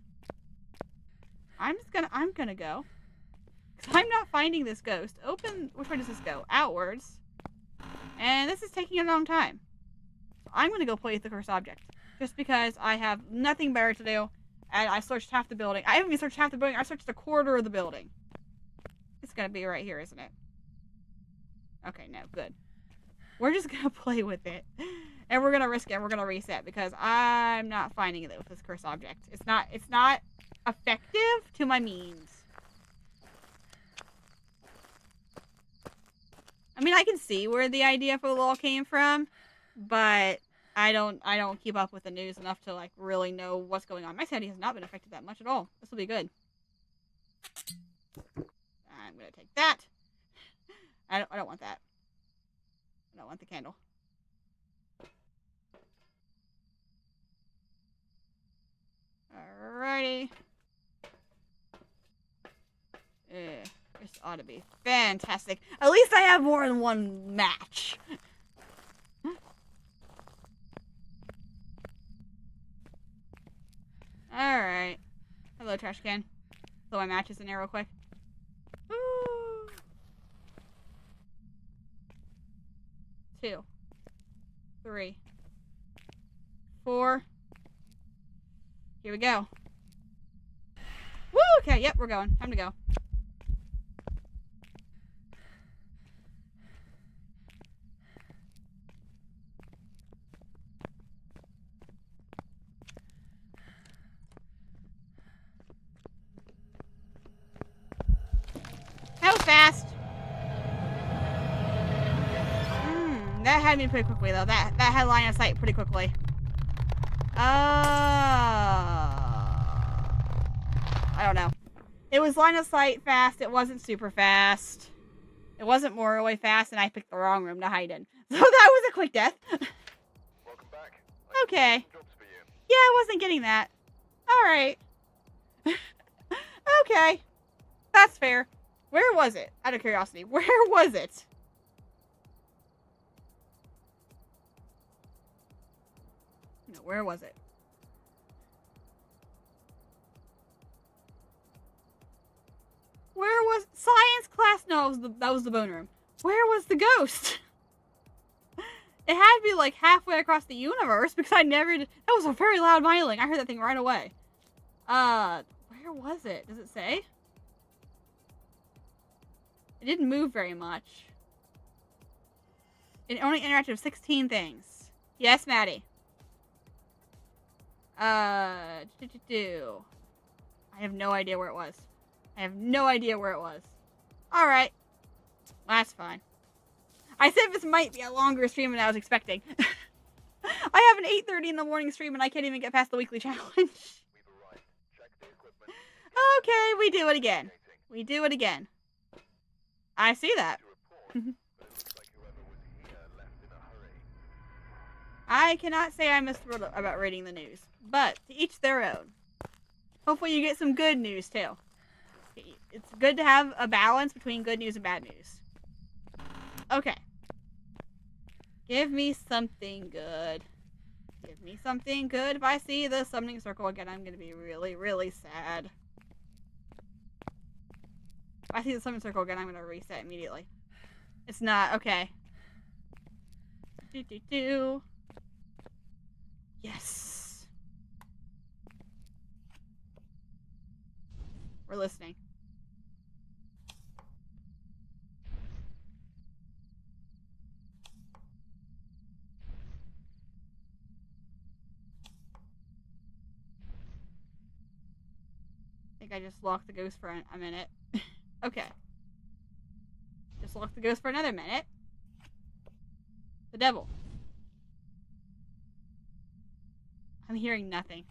I'm gonna go. Cause I'm not finding this ghost. Open, which way does this go? Outwards. And this is taking a long time. I'm gonna go play with the cursed object. Just because I have nothing better to do. And I searched half the building. I haven't even searched half the building. I searched a quarter of the building. It's gonna be right here, isn't it? Okay, no, good. We're just gonna play with it. And we're gonna risk it. We're gonna reset because I'm not finding it with this cursed object. It's not effective to my means. I mean, I can see where the idea for the law came from, but I don't keep up with the news enough to like really know what's going on. My sanity has not been affected that much at all. This will be good. I'm gonna take that. I don't want that. I don't want the candle. Alrighty. This ought to be fantastic. At least I have more than one match. Alright. Hello, trash can. Throw my matches in there real quick. Woo. 2, 3, 4. Here we go. Woo! Okay, yep, we're going. Time to go. That was fast. That had me pretty quickly though. That had line of sight pretty quickly. I don't know. It was line of sight fast. It wasn't super fast. It wasn't morally fast, and I picked the wrong room to hide in. So that was a quick death. Welcome back. Okay. Jobs for you. Yeah, I wasn't getting that. Alright. Okay. That's fair. Where was it? Out of curiosity, where was it? No, where was it? Where was science class? No, that was the bone room. Where was the ghost? It had to be like halfway across the universe because I never did. That was a very loud myling. I heard that thing right away. Where was it? Does it say? It didn't move very much. It only interacted with 16 things. Yes, Maddie. I have no idea where it was. I have no idea where it was. Alright. That's fine. I said this might be a longer stream than I was expecting. I have an 8:30 in the morning stream and I can't even get past the weekly challenge. Okay, we do it again. We do it again. I see that. I cannot say I'm thrilled about reading the news, but to each their own. Hopefully you get some good news too. It's good to have a balance between good news and bad news. Okay. Give me something good. Give me something good. If I see the summoning circle again, I'm going to be really, really sad. If I see the summoning circle again, I'm going to reset immediately. It's not. Okay. Yes. We're listening. I think I just locked the ghost for a minute. Okay. Just locked the ghost for another minute. The devil. I'm hearing nothing.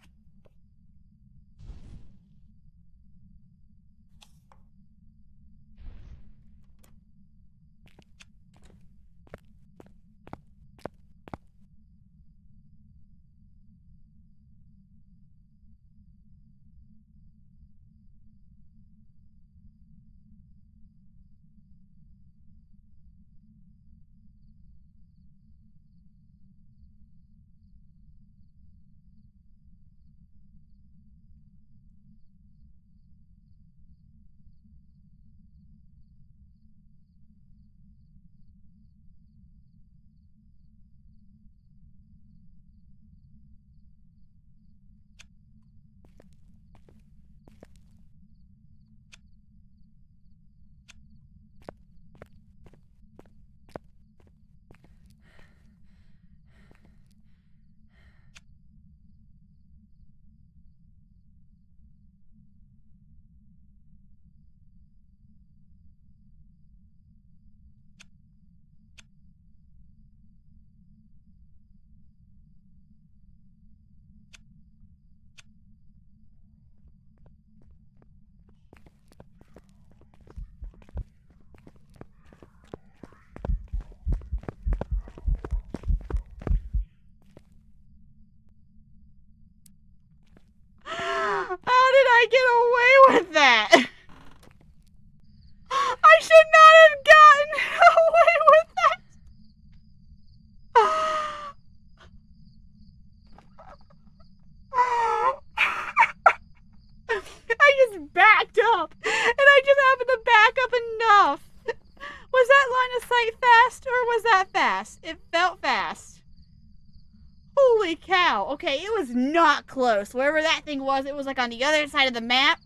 Holy cow. Okay, it was not close. Wherever that thing was, it was like on the other side of the map.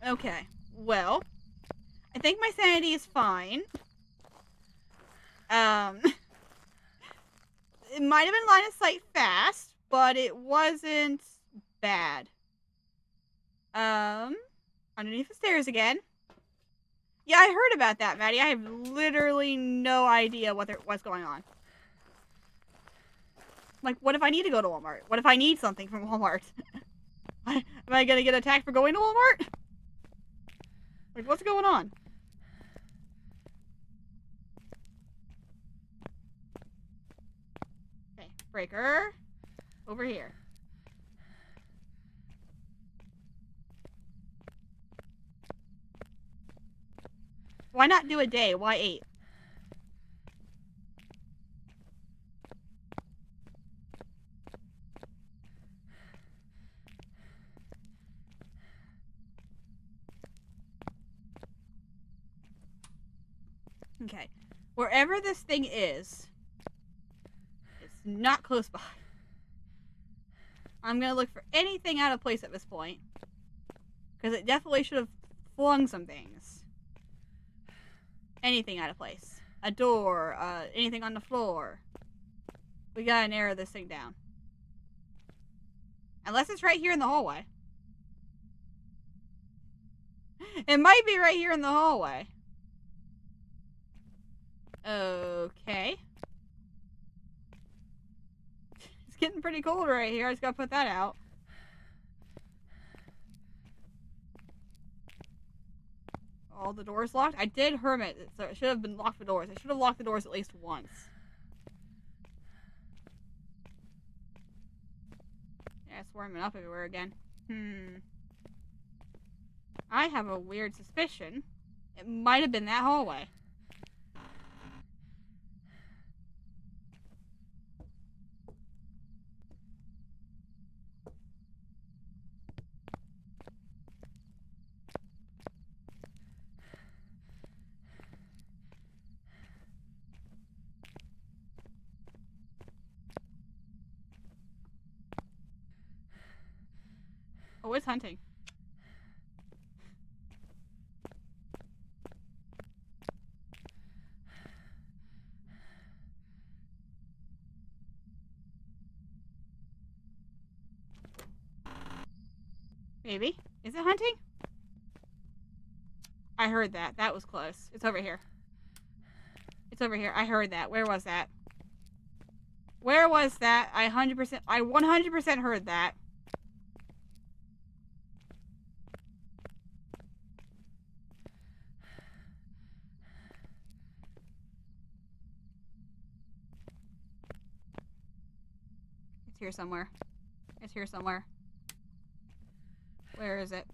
Okay, well, I think my sanity is fine. It might have been line of sight fast, but it wasn't bad. Underneath the stairs again. Yeah, I heard about that, Maddie. I have literally no idea what's going on. Like, what if I need to go to Walmart? What if I need something from Walmart? Am I gonna get attacked for going to Walmart? Like, what's going on? Okay, breaker. Over here. Why not do a day? Why 8? Okay. Wherever this thing is, it's not close by. I'm gonna look for anything out of place at this point. Because it definitely should have flung some things. Anything out of place. A door, anything on the floor. We gotta narrow this thing down. Unless it's right here in the hallway. It might be right here in the hallway. Okay. It's getting pretty cold right here. I just gotta put that out. All the doors locked? I did hermit, so it should have been locked the doors. I should have locked the doors at least once. Yeah, it's warming up everywhere again. I have a weird suspicion. It might have been that hallway. Oh, it's hunting. Maybe. Is it hunting? I heard that. That was close. It's over here. It's over here. I heard that. Where was that? Where was that? I 100% heard that. It's here somewhere. It's here somewhere. Where is it?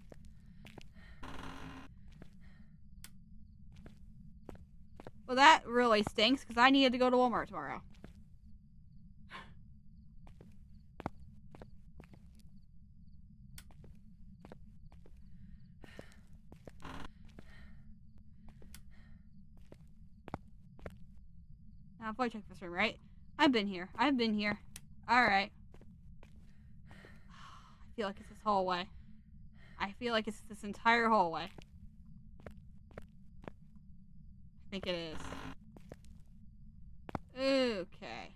Well, that really stinks because I needed to go to Walmart tomorrow. Now, I'll probably check this room, right? I've been here. I've been here. Alright. I feel like it's this hallway. I feel like it's this entire hallway. I think it is. Okay.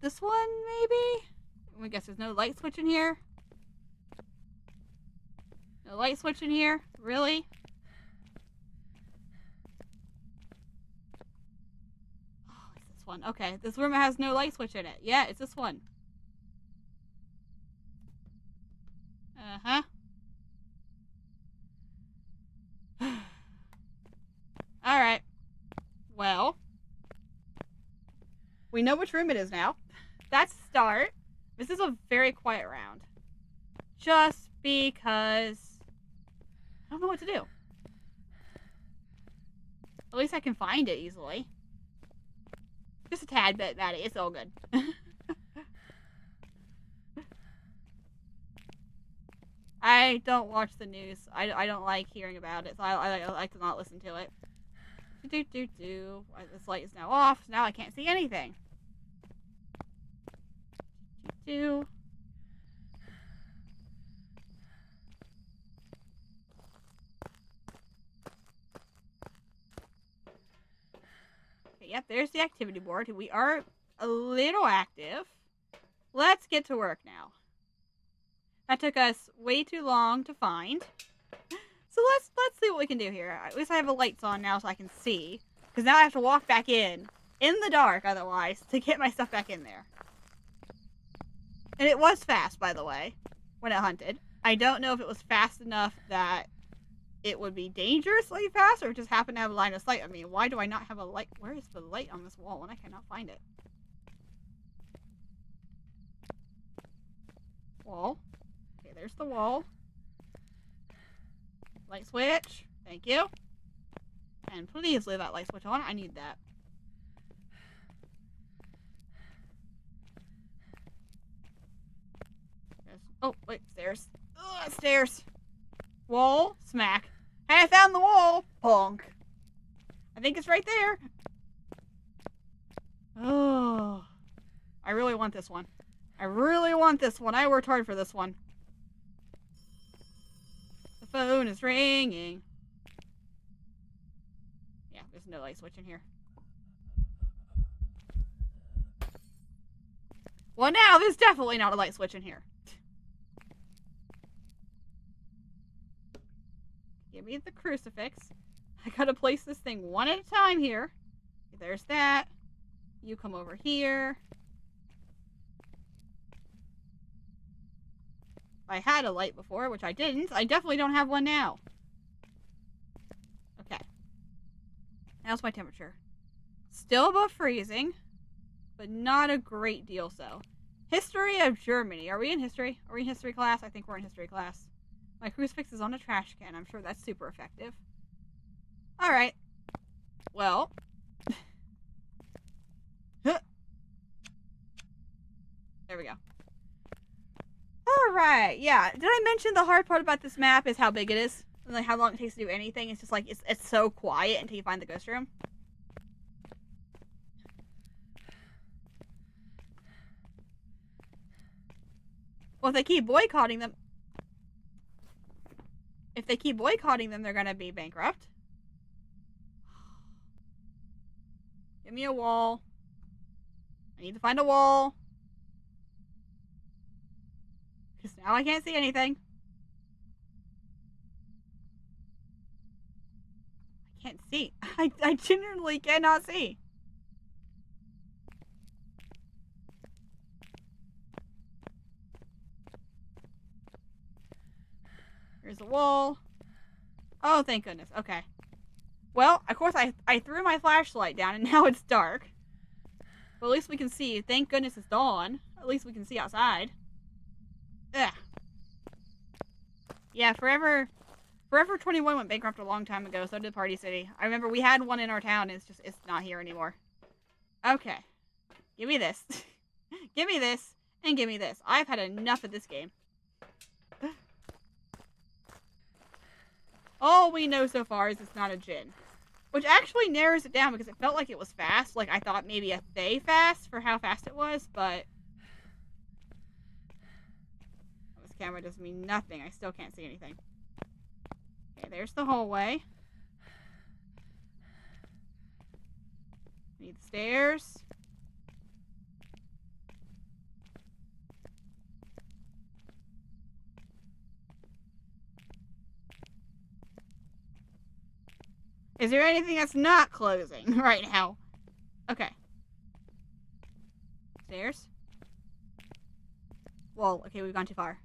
This one, maybe? I guess there's no light switch in here. No light switch in here? Really? Oh, it's this one. Okay, this room has no light switch in it. Yeah, it's this one. Uh-huh. Alright. Well. We know which room it is now. That's a start. This is a very quiet round. Just because I don't know what to do. At least I can find it easily. Just a tad bit, Maddie. It's all good. I don't watch the news. I don't like hearing about it, so I like to not listen to it. This light is now off. So now I can't see anything. Okay, yep, there's the activity board. We are a little active. Let's get to work now. That took us way too long to find. So let's see what we can do here. At least I have the lights on now so I can see. Because now I have to walk back in the dark otherwise, to get my stuff back in there. And it was fast, by the way, when it hunted. I don't know if it was fast enough that it would be dangerously fast, or just happened to have a line of sight. I mean, why do I not have a light? Where is the light on this wall? And I cannot find it. Wall. Okay, there's the wall. Light switch. Thank you. And please leave that light switch on. I need that. There's, oh, wait, stairs. Ugh, stairs. Wall. Smack. Hey, I found the wall. Punk. I think it's right there. Oh. I really want this one. I really want this one. I worked hard for this one. The phone is ringing. Yeah, there's no light switch in here. Well, now there's definitely not a light switch in here. Give me the crucifix. I gotta place this thing one at a time here. There's that. You come over here. I had a light before, which I didn't. I definitely don't have one now. Okay. How's my temperature? Still above freezing, but not a great deal so. History of Germany. Are we in history? Are we in history class? I think we're in history class. My crucifix is on a trash can. I'm sure that's super effective. Alright. Well. There we go. Alright, yeah. Did I mention the hard part about this map is how big it is? And like how long it takes to do anything? It's just like, it's so quiet until you find the ghost room. Well, if they keep boycotting them... If they keep boycotting them, they're gonna be bankrupt. Give me a wall. I need to find a wall. Because now I can't see anything. I can't see. I genuinely cannot see. Here's a wall. Oh, thank goodness. Okay. Well, of course, I threw my flashlight down and now it's dark. But at least we can see. Thank goodness it's dawn. At least we can see outside. Ugh. Yeah, Forever 21 went bankrupt a long time ago, so did Party City. I remember we had one in our town, and it's not here anymore. Okay. Give me this. Give me this, and give me this. I've had enough of this game. All we know so far is it's not a Jinn. Which actually narrows it down because it felt like it was fast. Like I thought maybe a Thay fast for how fast it was, but... This camera does mean nothing. I still can't see anything. Okay, there's the hallway. Need the stairs. Is there anything that's not closing right now? Okay. Stairs. Whoa, okay, we've gone too far.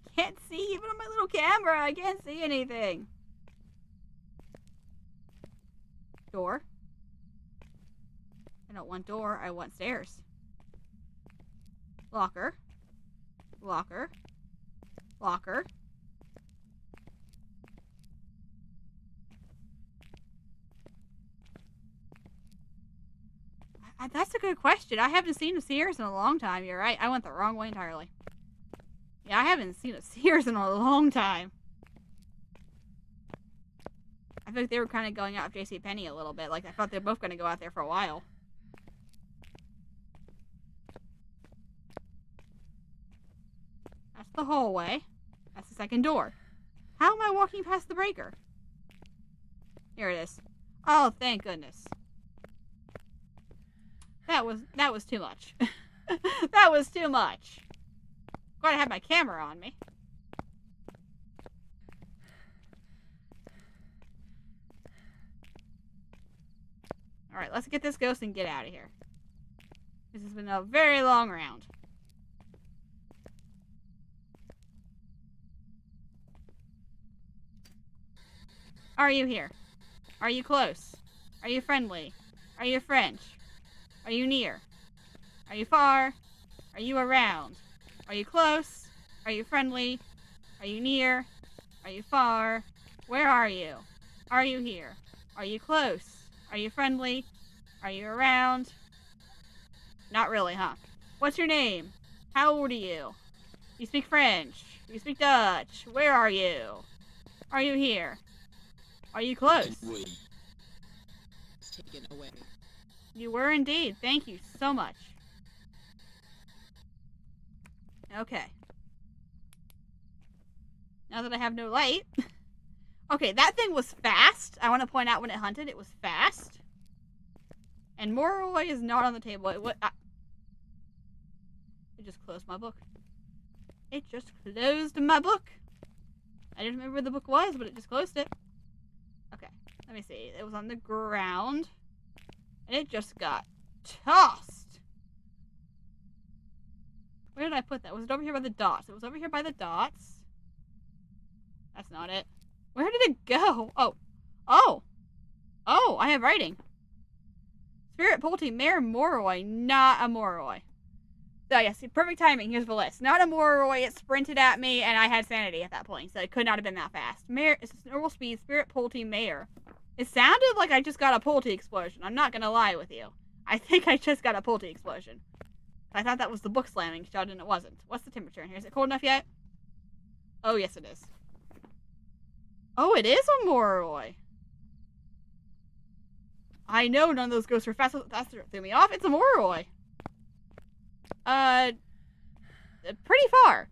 I can't see even on my little camera. I can't see anything. Door. I don't want door. I want stairs. Locker. Locker. Locker. That's a good question. I haven't seen a Sears in a long time. You're right. I went the wrong way entirely. Yeah, I haven't seen a Sears in a long time. feel like they were kind of going out of JCPenney a little bit. Like, I thought they were both going to go out there for a while. That's the hallway. That's the second door. How am I walking past the breaker? Here it is. Oh, thank goodness. That was too much. That was too much. Gotta have my camera on me. Alright, let's get this ghost and get out of here. This has been a very long round. Are you here? Are you close? Are you friendly? Are you French? Are you near? Are you far? Are you around? Are you close? Are you friendly? Are you near? Are you far? Where are you? Are you here? Are you close? Are you friendly? Are you around? Not really, huh? What's your name? How old are you? You speak French? You speak Dutch? Where are you? Are you here? Are you close? Taken away. You were indeed. Thank you so much. Okay. Now that I have no light. Okay, that thing was fast. I want to point out when it hunted, it was fast. And Moroi is not on the table. It just closed my book. It just closed my book. I didn't remember where the book was, but it just closed it. Okay, let me see. It was on the ground. And it just got tossed. Where did I put that? Was it over here by the dots? It was over here by the dots. That's not it. Where did it go? Oh, I have writing. Spirit Pulte Mare Moroi, not a Moroi. So yes, perfect timing. Here's the list. Not a Moroi. It sprinted at me, and I had sanity at that point, so it could not have been that fast. Mare, it's normal speed. Spirit Pulte Mare. It sounded like I just got a Pulte explosion. I'm not gonna lie with you. I think I just got a Pulte explosion. I thought that was the book slamming shut, and it wasn't. What's the temperature in here? Is it cold enough yet? Oh, yes, it is. Oh, it is a Moroi. I know none of those ghosts are fast. That threw me off. It's a Moroi. Pretty far.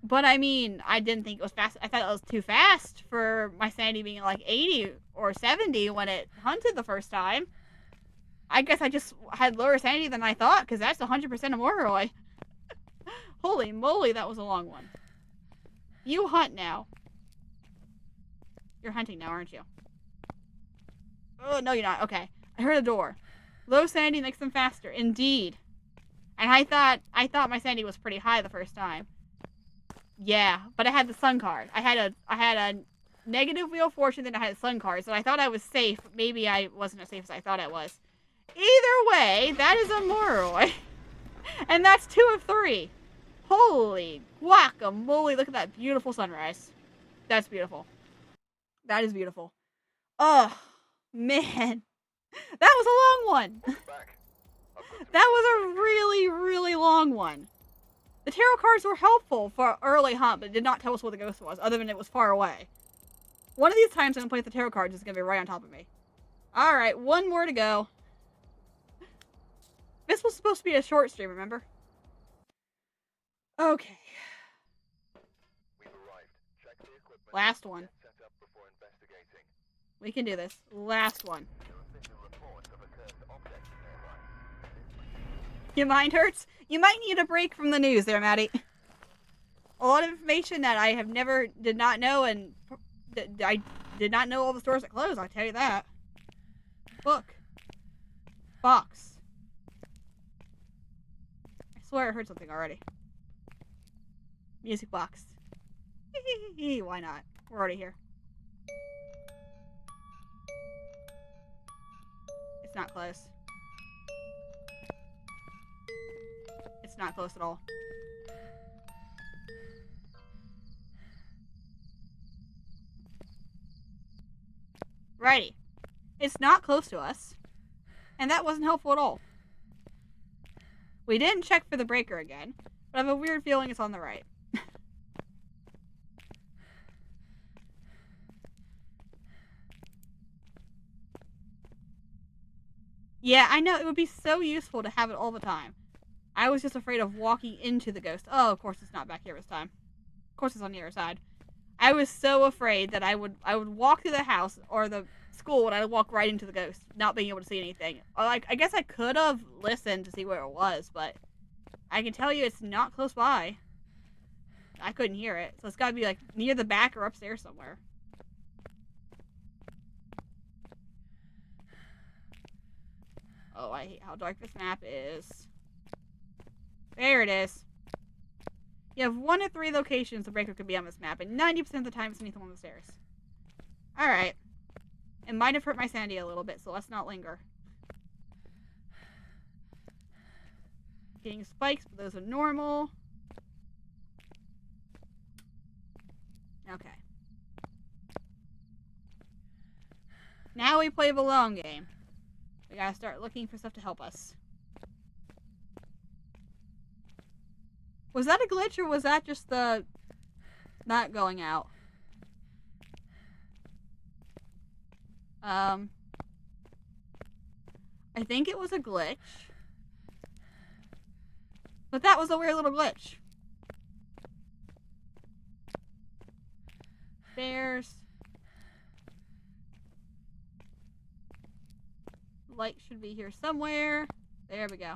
But I mean, I didn't think it was fast. I thought it was too fast for my sanity being like 80 or 70 when it hunted the first time. I guess I just had lower sanity than I thought, because that's 100% a Moroi. Holy moly, that was a long one. You hunt now. You're hunting now, aren't you? Oh, no, you're not. Okay. I heard a door. Low sanity makes them faster. Indeed. And I thought my sanity was pretty high the first time. Yeah, but I had the sun card. I had a negative wheel of fortune, then I had a sun card, so I thought I was safe. Maybe I wasn't as safe as I thought I was. Either way, that is a Moroi. And that's 2 of 3. Holy guacamole, look at that beautiful sunrise. That's beautiful. That is beautiful. Oh, man. That was a long one. That was a really, really long one. The tarot cards were helpful for early hunt, but did not tell us what the ghost was, other than it was far away. One of these times I'm going to play with the tarot cards, it's going to be right on top of me. Alright, one more to go. This was supposed to be a short stream, remember? Okay. Last one. We can do this. Last one. Your mind hurts? You might need a break from the news there, Maddie. A lot of information that I did not know, and I did not know all the stores that closed, I'll tell you that. Book. Box. I swear I heard something already. Music box. Why not? We're already here. It's not close. It's not close at all. Righty. It's not close to us. And that wasn't helpful at all. We didn't check for the breaker again, but I have a weird feeling it's on the right. Yeah, I know. It would be so useful to have it all the time. I was just afraid of walking into the ghost. Oh, of course it's not back here this time. Of course it's on the other side. I was so afraid that I would walk through the house or the school and I'd walk right into the ghost, not being able to see anything. Like, I guess I could have listened to see where it was, but I can tell you it's not close by. I couldn't hear it, so it's got to be like near the back or upstairs somewhere. Oh, I hate how dark this map is. There it is. You have 1 of 3 locations the breaker could be on this map, and 90% of the time it's beneath one of the stairs. Alright. It might have hurt my sanity a little bit, so let's not linger. Getting spikes, but those are normal. Okay. Now we play the long game. We gotta start looking for stuff to help us. Was that a glitch, or was that just the not going out? I think it was a glitch. But that was a weird little glitch. Stairs. Light should be here somewhere. There we go.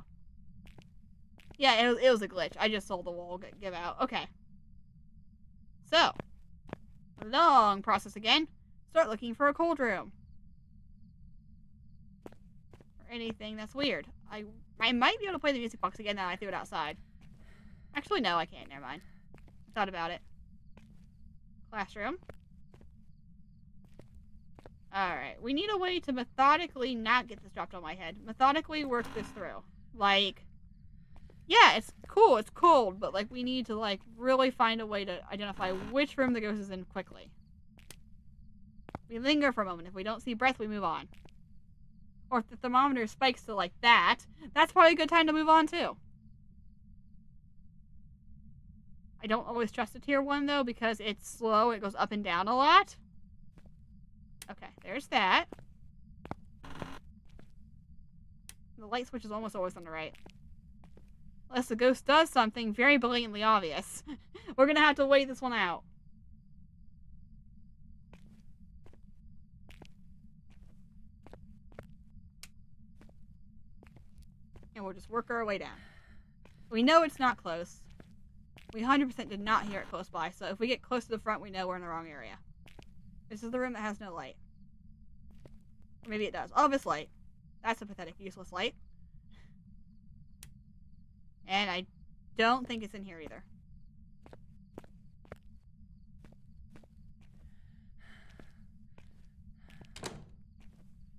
Yeah, it was a glitch. I just saw the wall give out. Okay. So, long process again. Start looking for a cold room. Or anything that's weird. I might be able to play the music box again now I threw it outside. Actually, no, I can't. Never mind. I thought about it. Classroom. Alright, we need a way to methodically not get this dropped on my head. Methodically work this through. Like, yeah, it's cool, it's cold, but like we need to like really find a way to identify which room the ghost is in quickly. We linger for a moment. If we don't see breath, we move on. Or if the thermometer spikes to like that, that's probably a good time to move on too. I don't always trust the tier 1 though because it's slow, it goes up and down a lot. Okay, there's that. The light switch is almost always on the right. Unless the ghost does something very blatantly obvious. We're gonna have to wait this one out. And we'll just work our way down. We know it's not close. We 100% did not hear it close by, so if we get close to the front, we know we're in the wrong area. This is the room that has no light. Or maybe it does. Oh, this light. That's a pathetic, useless light. And I don't think it's in here either.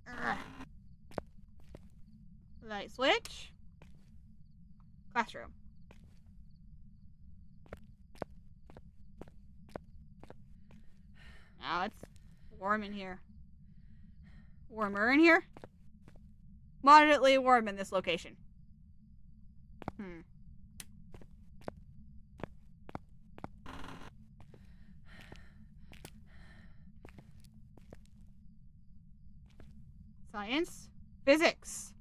Ugh. Light switch. Classroom. Now it's warm in here. Warmer in here? Moderately warm in this location. Science. Physics.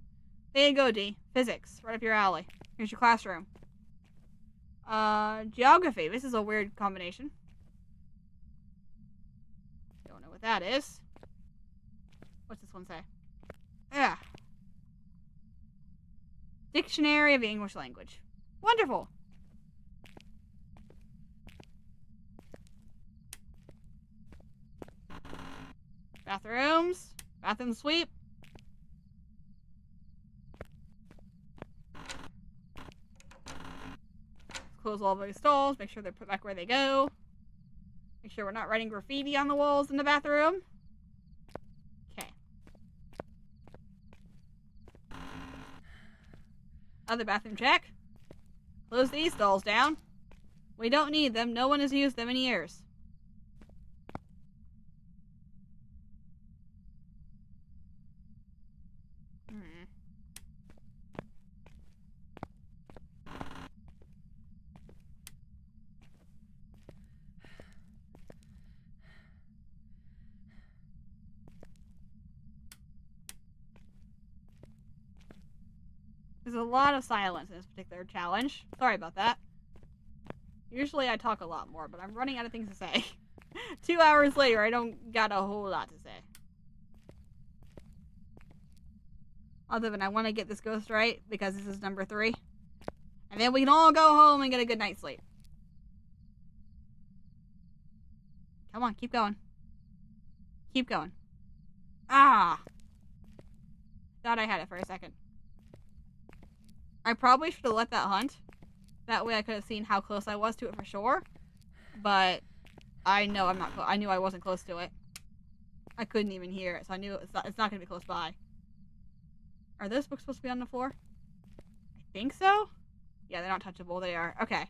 There you go, D. Physics. Right up your alley. Here's your classroom. Geography. This is a weird combination. Don't know what that is. What's this one say? Yeah. Dictionary of the English Language. Wonderful. Bathrooms. Bathroom sweep. Close all those stalls. Make sure they're put back where they go. Make sure we're not writing graffiti on the walls in the bathroom. Okay. Other bathroom check. Close these stalls down. We don't need them. No one has used them in years. There's a lot of silence in this particular challenge. Sorry about that. Usually I talk a lot more, but I'm running out of things to say. 2 hours later, I don't got a whole lot to say. Other than I want to get this ghost right, because this is number 3. And then we can all go home and get a good night's sleep. Come on, keep going. Keep going. Ah! Thought I had it for a second. I probably should have let that hunt. That way I could have seen how close I was to it for sure. But I know I'm not I knew I wasn't close to it. I couldn't even hear it, so I knew it's not going to be close by. Are those books supposed to be on the floor? I think so. Yeah, they're not touchable. They are. Okay.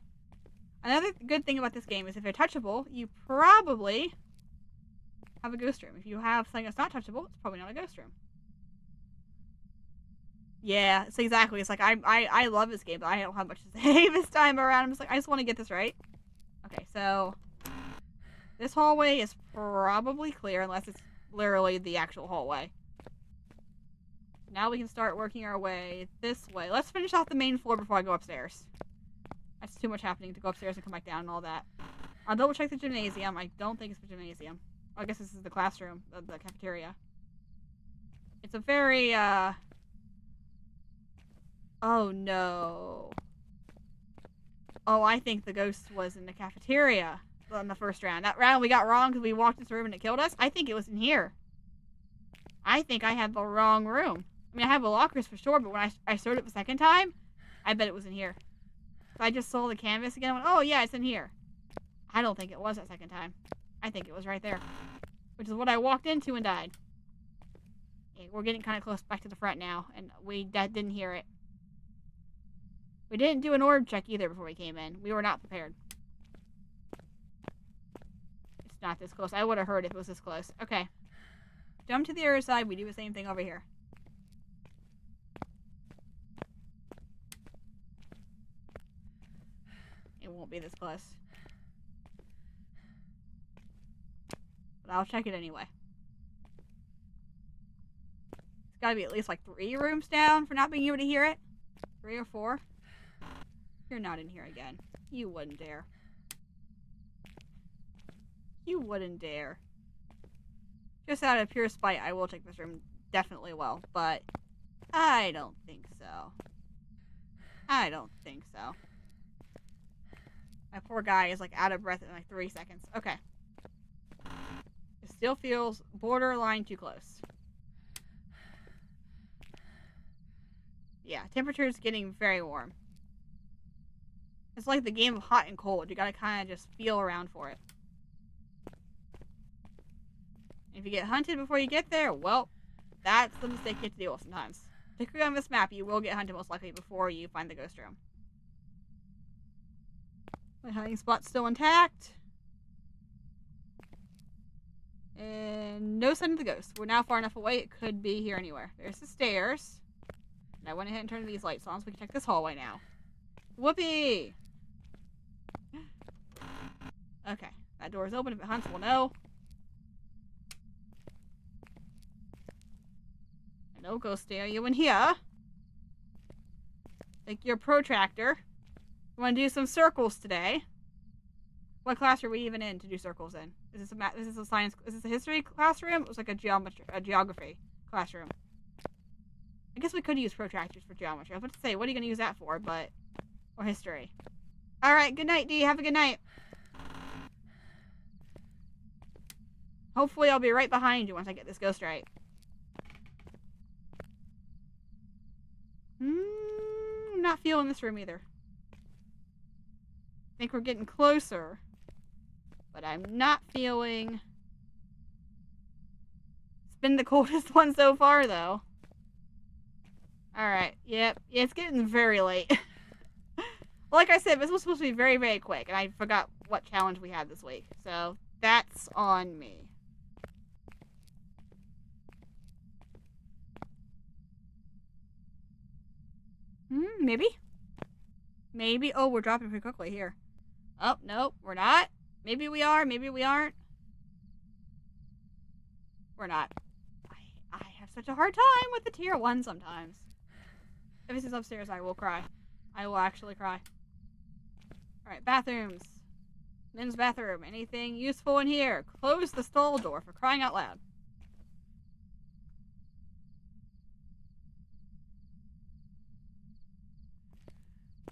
Another good thing about this game is if they're touchable, you probably have a ghost room. If you have something that's not touchable, it's probably not a ghost room. Yeah, it's exactly. It's like I love this game, but I don't have much to say this time around. I'm just like, I just want to get this right. Okay, so this hallway is probably clear unless it's literally the actual hallway. Now we can start working our way this way. Let's finish off the main floor before I go upstairs. That's too much happening to go upstairs and come back down and all that. I'll double check the gymnasium. I don't think it's the gymnasium. I guess this is the classroom, the cafeteria. It's a very, oh no. Oh, I think the ghost was in the cafeteria on the first round. That round we got wrong because we walked into the room and it killed us. I think it was in here. I think I had the wrong room. I mean, I have the lockers for sure, but when I started it the second time, I bet it was in here. So I just saw the canvas again and went, oh yeah, it's in here. I don't think it was that second time. I think it was right there. Which is what I walked into and died. Okay, we're getting kind of close back to the front now, and we didn't hear it. We didn't do an orb check either before we came in. We were not prepared. It's not this close. I would have heard if it was this close. Okay. Jump to the other side. We do the same thing over here. It won't be this close. But I'll check it anyway. It's gotta be at least like 3 rooms down for not being able to hear it. 3 or 4. You're not in here again. You wouldn't dare. You wouldn't dare. Just out of pure spite, I will check this room. Definitely will, but I don't think so. I don't think so. My poor guy is like out of breath in like 3 seconds. Okay. It still feels borderline too close. Yeah, temperature is getting very warm. It's like the game of hot and cold. You gotta kind of just feel around for it. If you get hunted before you get there, well, that's the mistake you have to deal with sometimes. Particularly on this map, you will get hunted most likely before you find the ghost room. My hiding spot's still intact. And no sign of the ghost. We're now far enough away, it could be here anywhere. There's the stairs. And I went ahead and turned these lights on so we can check this hallway now. Whoopee! Okay, that door is open. If it hunts, we'll know. No ghost are you in here? Take your protractor. You want to do some circles today? What class are we even in to do circles in? Is this a science? Is this a history classroom? It was like a geography classroom. I guess we could use protractors for geometry. I was about to say, what are you going to use that for? But or history. All right. Good night, Dee. Have a good night. Hopefully, I'll be right behind you once I get this ghost right. I'm not feeling this room either. I think we're getting closer. But I'm not feeling... It's been the coldest one so far, though. Alright, yep. Yeah, it's getting very late. Like I said, this was supposed to be very, very quick. And I forgot what challenge we had this week. So, that's on me. Maybe? Maybe. Oh, we're dropping pretty quickly here. Oh, nope, we're not. Maybe we are, maybe we aren't. We're not. I have such a hard time with the tier 1 sometimes. If this is upstairs, I will cry. I will actually cry. Alright, bathrooms. Men's bathroom. Anything useful in here? Close the stall door for crying out loud.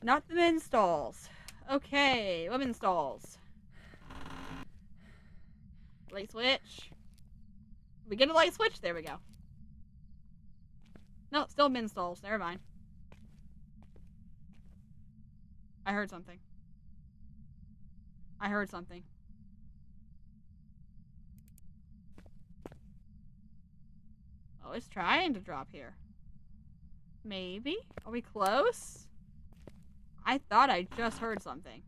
Not the men's stalls. Okay, women's stalls. Light switch. We get a light switch? There we go. No, still men's stalls. Never mind. I heard something. I heard something. Oh, it's trying to drop here. Maybe? Are we close? I thought I just heard something.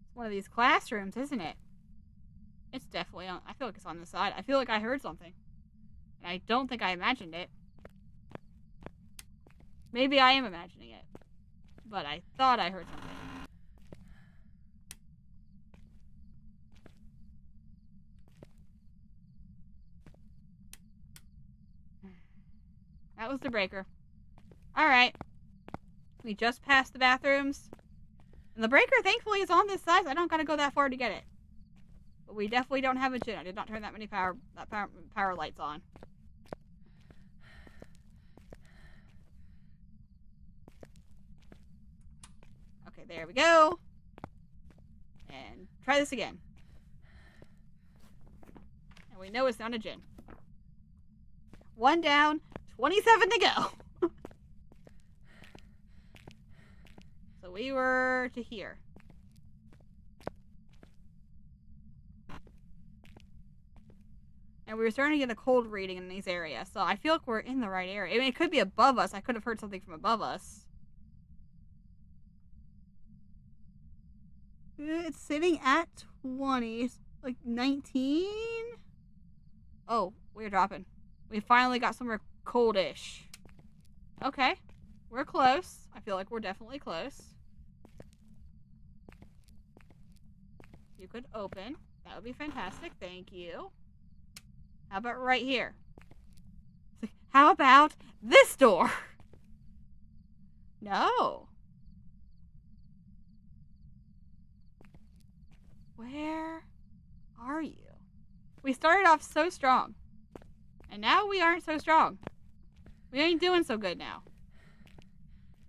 It's one of these classrooms, isn't it? It's definitely on. I feel like it's on the side. I feel like I heard something. And I don't think I imagined it. Maybe I am imagining it. But I thought I heard something. That was the breaker. Alright. We just passed the bathrooms. And the breaker, thankfully, is on this side. So I don't gotta go that far to get it. But we definitely don't have a gin. I did not turn that many power lights on. Okay, there we go. And try this again. And we know it's not a gin. 1 down, 27 to go. So we were to here. And we were starting to get a cold reading in these areas. So I feel like we're in the right area. I mean, it could be above us. I could have heard something from above us. It's sitting at 20. Like 19? Oh, we're dropping. We finally got somewhere coldish. Okay. We're close. I feel like we're definitely close. You could open. That would be fantastic. Thank you. How about right here? How about this door? No. Where are you? We started off so strong. And now we aren't so strong. We ain't doing so good now.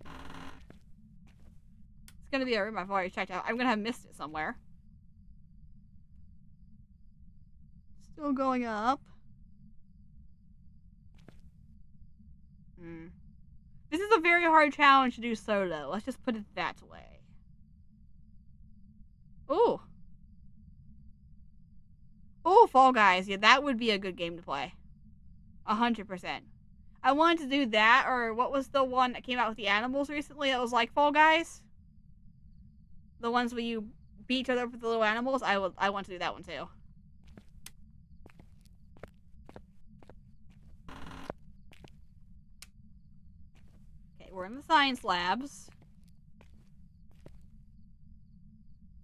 It's gonna be a room I've already checked out. I'm gonna have missed it somewhere. Still going up. This is a very hard challenge to do solo. Let's just put it that way. Ooh. Ooh, Fall Guys. Yeah, that would be a good game to play. 100%. I wanted to do that, or what was the one that came out with the animals recently that was like Fall Guys? The ones where you beat each other up with the little animals? I want to do that one too. Okay, we're in the science labs.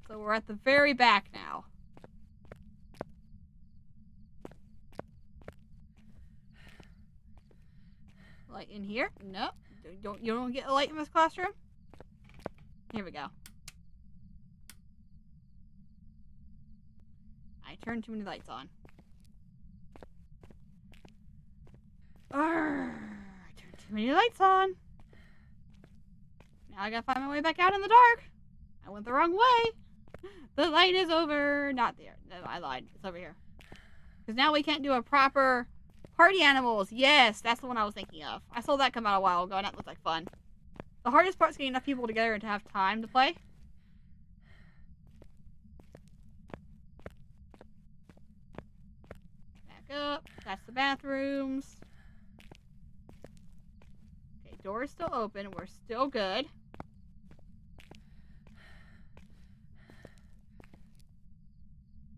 So we're at the very back now. Light in here? Nope. You don't get a light in this classroom? Here we go. I turned too many lights on. I turned too many lights on. Now I gotta find my way back out in the dark. I went the wrong way. The light is over. Not there. No, I lied. It's over here. Because now we can't do a proper party animals. Yes, that's the one I was thinking of. I saw that come out a while ago and that looked like fun. The hardest part is getting enough people together and to have time to play. Back up. That's the bathrooms. Okay, door's still open. We're still good.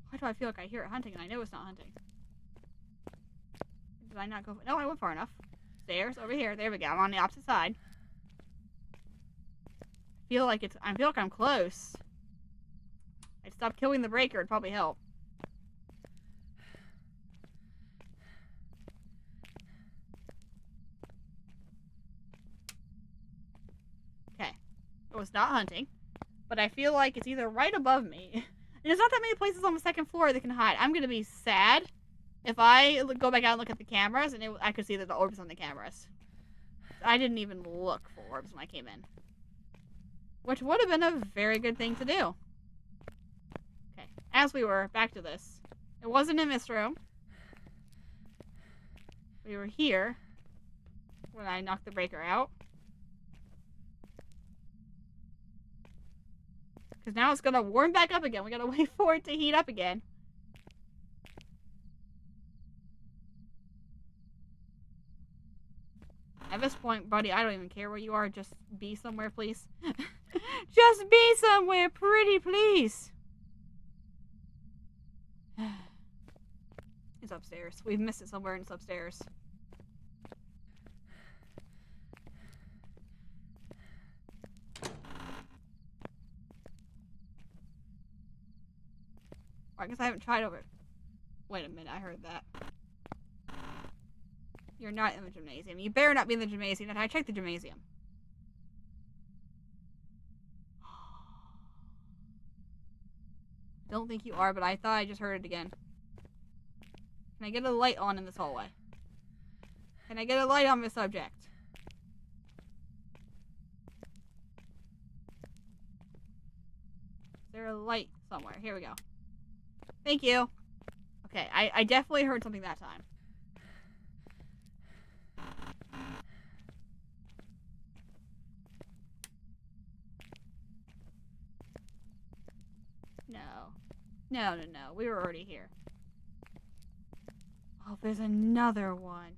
Why do I feel like I hear it hunting and I know it's not hunting? Did I not go? No, I went far enough. Stairs over here. There we go. I'm on the opposite side. I feel like I'm close. I'd stop killing the breaker. It'd probably help. was not hunting. But I feel like it's either right above me. And there's not that many places on the second floor that can hide. I'm going to be sad if I go back out and look at the cameras and I could see that the orbs on the cameras. I didn't even look for orbs when I came in. Which would have been a very good thing to do. Okay, as we were, back to this. It wasn't in this room. We were here when I knocked the breaker out. Because now it's going to warm back up again. We got to wait for it to heat up again. At this point, buddy, I don't even care where you are. Just be somewhere, please. Just be somewhere pretty, please. It's upstairs. We've missed it somewhere and it's upstairs. I guess I haven't tried over. Wait a minute, I heard that. You're not in the gymnasium. You better not be in the gymnasium. And I checked the gymnasium. Don't think you are, but I thought I just heard it again. Can I get a light on in this hallway? Can I get a light on this subject? Is there a light somewhere? Here we go. Thank you. Okay, I definitely heard something that time. No. No. We were already here. Oh, there's another one.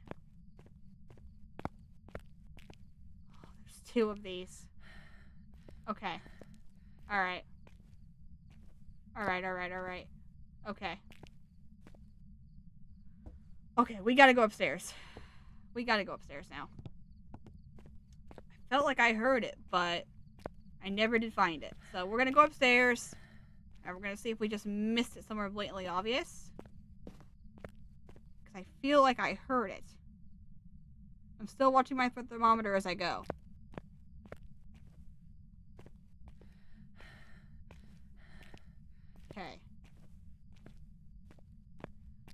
Oh, there's two of these. Okay. Alright. Alright. Okay. Okay, we gotta go upstairs. We gotta go upstairs now. I felt like I heard it, but I never did find it. So we're gonna go upstairs, and we're gonna see if we just missed it somewhere blatantly obvious. Because I feel like I heard it. I'm still watching my thermometer as I go. Okay.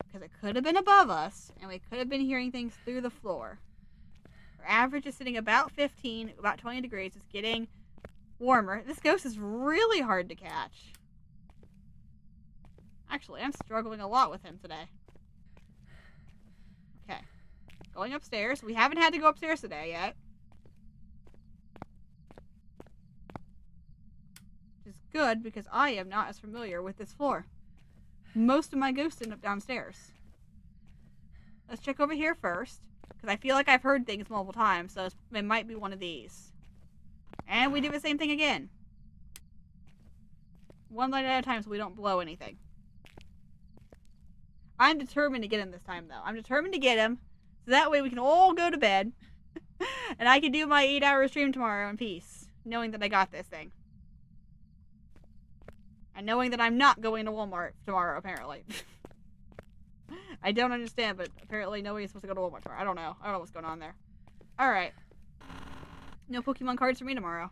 Because it could have been above us, and we could have been hearing things through the floor. Our average is sitting about 15, about 20 degrees. It's getting warmer. This ghost is really hard to catch. Actually, I'm struggling a lot with him today. Okay. Going upstairs. We haven't had to go upstairs today yet. Which is good, because I am not as familiar with this floor. Most of my ghosts end up downstairs. Let's check over here first, because I feel like I've heard things multiple times, so it might be one of these. And we do the same thing again. One light at a time so we don't blow anything. I'm determined to get him this time, though. I'm determined to get him, so that way we can all go to bed, and I can do my 8-hour stream tomorrow in peace, knowing that I got this thing. And knowing that I'm not going to Walmart tomorrow, apparently. I don't understand, but apparently nobody's supposed to go to Walmart tomorrow. I don't know what's going on there. Alright. No Pokemon cards for me tomorrow.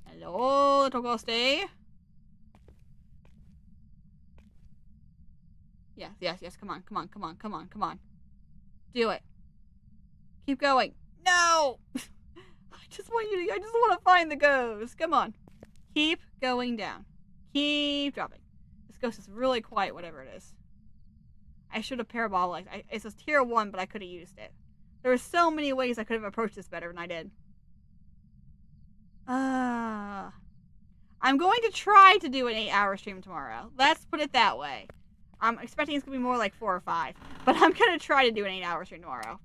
Hello, little ghosty. Yes. Come on. Do it. Keep going. No! I just want to find the ghost. Come on. Keep going down. Keep dropping. This ghost is really quiet, whatever it is. I should have parabolic. It says tier 1, but I could have used it. There were so many ways I could have approached this better than I did. I'm going to try to do an 8-hour stream tomorrow. Let's put it that way. I'm expecting it's going to be more like 4 or 5. But I'm going to try to do an 8-hour stream tomorrow.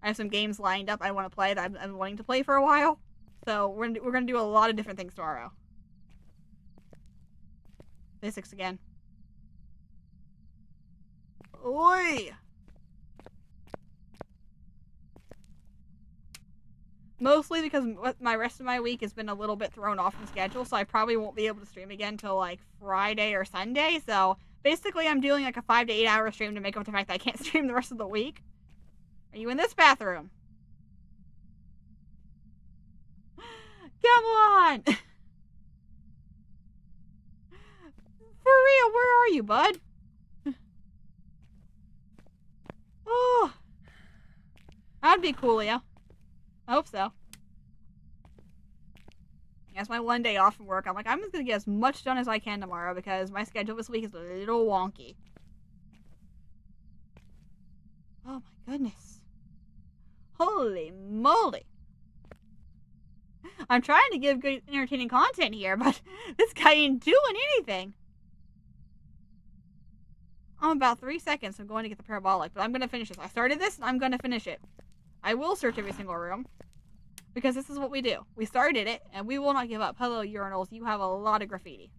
I have some games lined up I want to play that I've been wanting to play for a while. So we're gonna do a lot of different things tomorrow. Physics again. Oi! Mostly because my rest of my week has been a little bit thrown off from schedule, so I probably won't be able to stream again until like Friday or Sunday. So basically I'm doing like a 5 to 8 hour stream to make up for the fact that I can't stream the rest of the week. Are you in this bathroom? on! For real, where are you, bud? Oh. That'd be cool, Leo. I hope so. That's my one day off from work. I'm like, I'm just gonna get as much done as I can tomorrow because my schedule this week is a little wonky. Oh my goodness. Holy moly. I'm trying to give good, entertaining content here, but this guy ain't doing anything. I'm about 3 seconds from going to get the parabolic, but I'm going to finish this. I started this, and I'm going to finish it. I will search every single room, because this is what we do. We started it, and we will not give up. Hello, urinals. You have a lot of graffiti.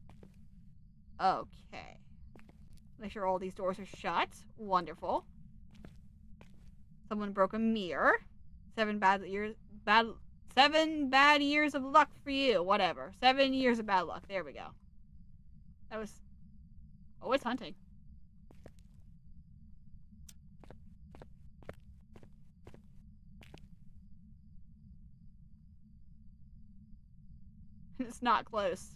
Okay. Make sure all these doors are shut. Wonderful. Someone broke a mirror. 7 bad years of luck for you. Whatever. 7 years of bad luck. There we go. That was... Oh, it's hunting. It's not close.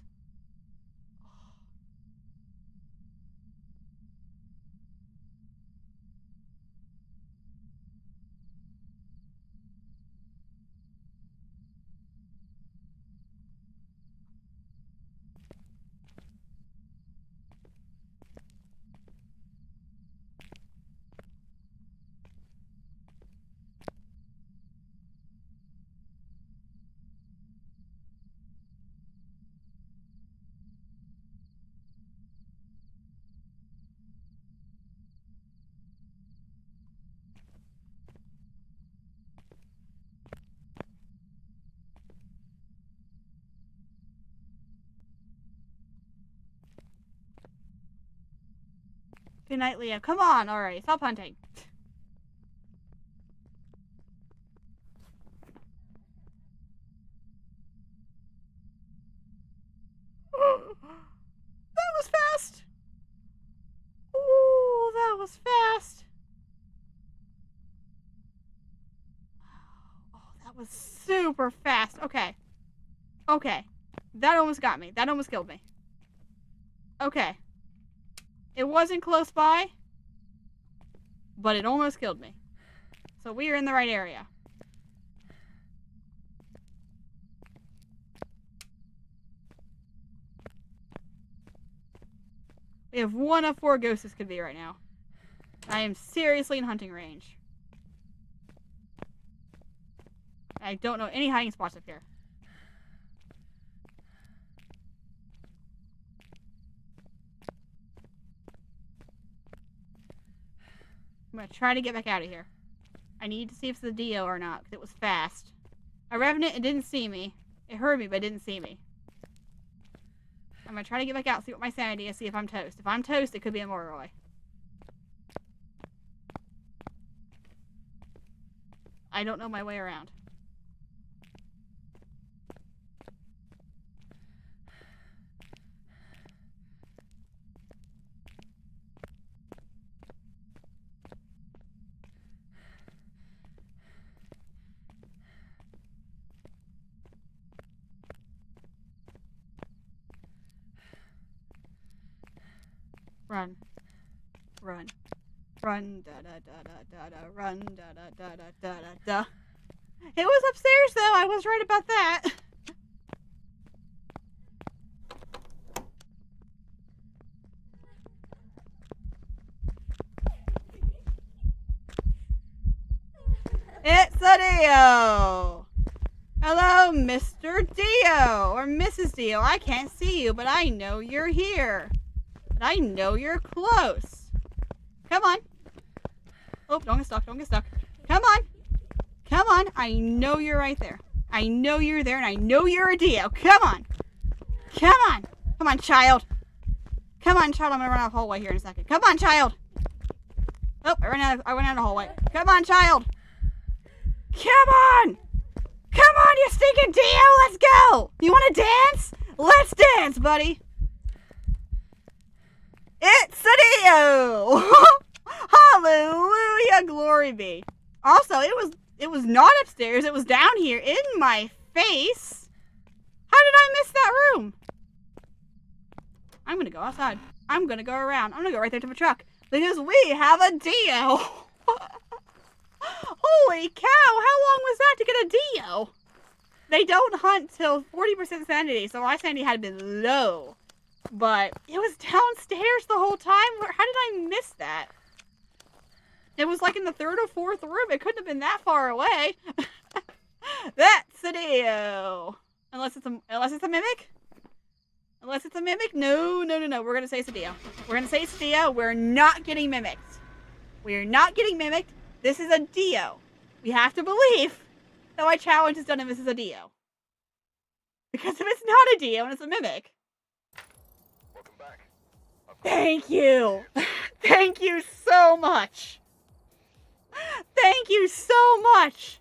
Good night, Leo. Come on, alright. Stop hunting. That was fast. Ooh, that was fast. Oh, that was super fast. Okay. Okay. That almost got me. That almost killed me. Okay. It wasn't close by, but it almost killed me. So we are in the right area. We have 1 of 4 ghosts this could be right now. I am seriously in hunting range. I don't know any hiding spots up here. I'm gonna try to get back out of here. I need to see if it's the Dio or not, because it was fast. I Revenant, it didn't see me. It heard me, but it didn't see me. I'm gonna try to get back out, see what my sanity is, see if I'm toast. If I'm toast, it could be a Moroi. I don't know my way around. Run. Run. Run, da da da da da da, run, da da da da da da da. It was upstairs though, I was right about that. It's a Dio! Hello, Mr. Dio! Or Mrs. Dio, I can't see you, but I know you're here. I know you're close. Come on. Oh, don't get stuck. Don't get stuck. Come on. Come on. I know you're right there. I know you're there, and I know you're a Dio. Come on. Come on. Come on, child. Come on, child. I'm going to run out of the hallway here in a second. Come on, child. Oh, I went out of the hallway. Come on, child. Come on. Come on, you stinking Dio. Let's go. You want to dance? Let's dance, buddy. It's a Dio! Hallelujah, glory be. Also, it was not upstairs, it was down here in my face. How did I go outside. I'm gonna go around. I'm gonna go right there to the truck. Because we have a Dio! Holy cow! How long was that to get a Dio? They don't hunt till 40% sanity, so my sanity had been low. But it was downstairs the whole time? How did I miss that? It was like in the 3rd or 4th room. It couldn't have been that far away. That's a Dio. Unless it's a mimic? Unless it's a mimic? No. We're gonna say it's a Dio. We're gonna say it's a Dio. We're not getting mimicked. We're not getting mimicked. This is a Dio. We have to believe that my challenge is done if this is a Dio. Because if it's not a Dio and it's a mimic. Welcome back. Thank you. Thank you so much. Thank you so much.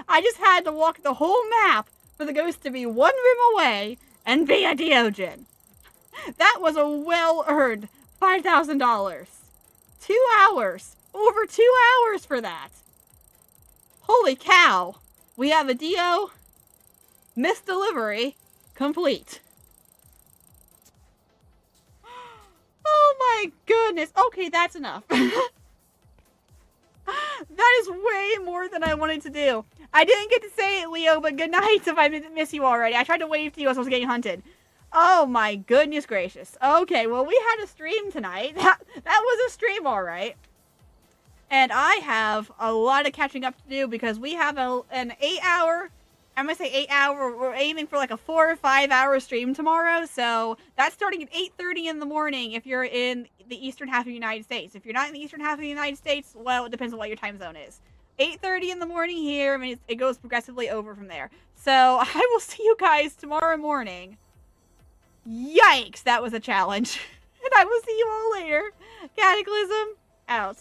I just had to walk the whole map for the ghost to be 1 room away and be a Diogen. That was a well-earned $5,000. 2 hours. Over 2 hours for that. Holy cow. We have a Dio. Missed delivery. Complete. Oh my goodness. Okay, that's enough. That is way more than I wanted to do. I didn't get to say it, Leo, but good night if I miss you already. I tried to wave to you as I was getting hunted. Oh my goodness gracious. Okay, well, we had a stream tonight. That was a stream, all right. And I have a lot of catching up to do because we have an 8-hour, I'm going to say 8-hour, we're aiming for like a 4 or 5 hour stream tomorrow. So that's starting at 8:30 in the morning if you're in the eastern half of the United States. If you're not in the eastern half of the United States, well, it depends on what your time zone is. 8:30 in the morning here, I mean, it goes progressively over from there. So I will see you guys tomorrow morning. Yikes, that was a challenge. And I will see you all later. Cataclysm, out.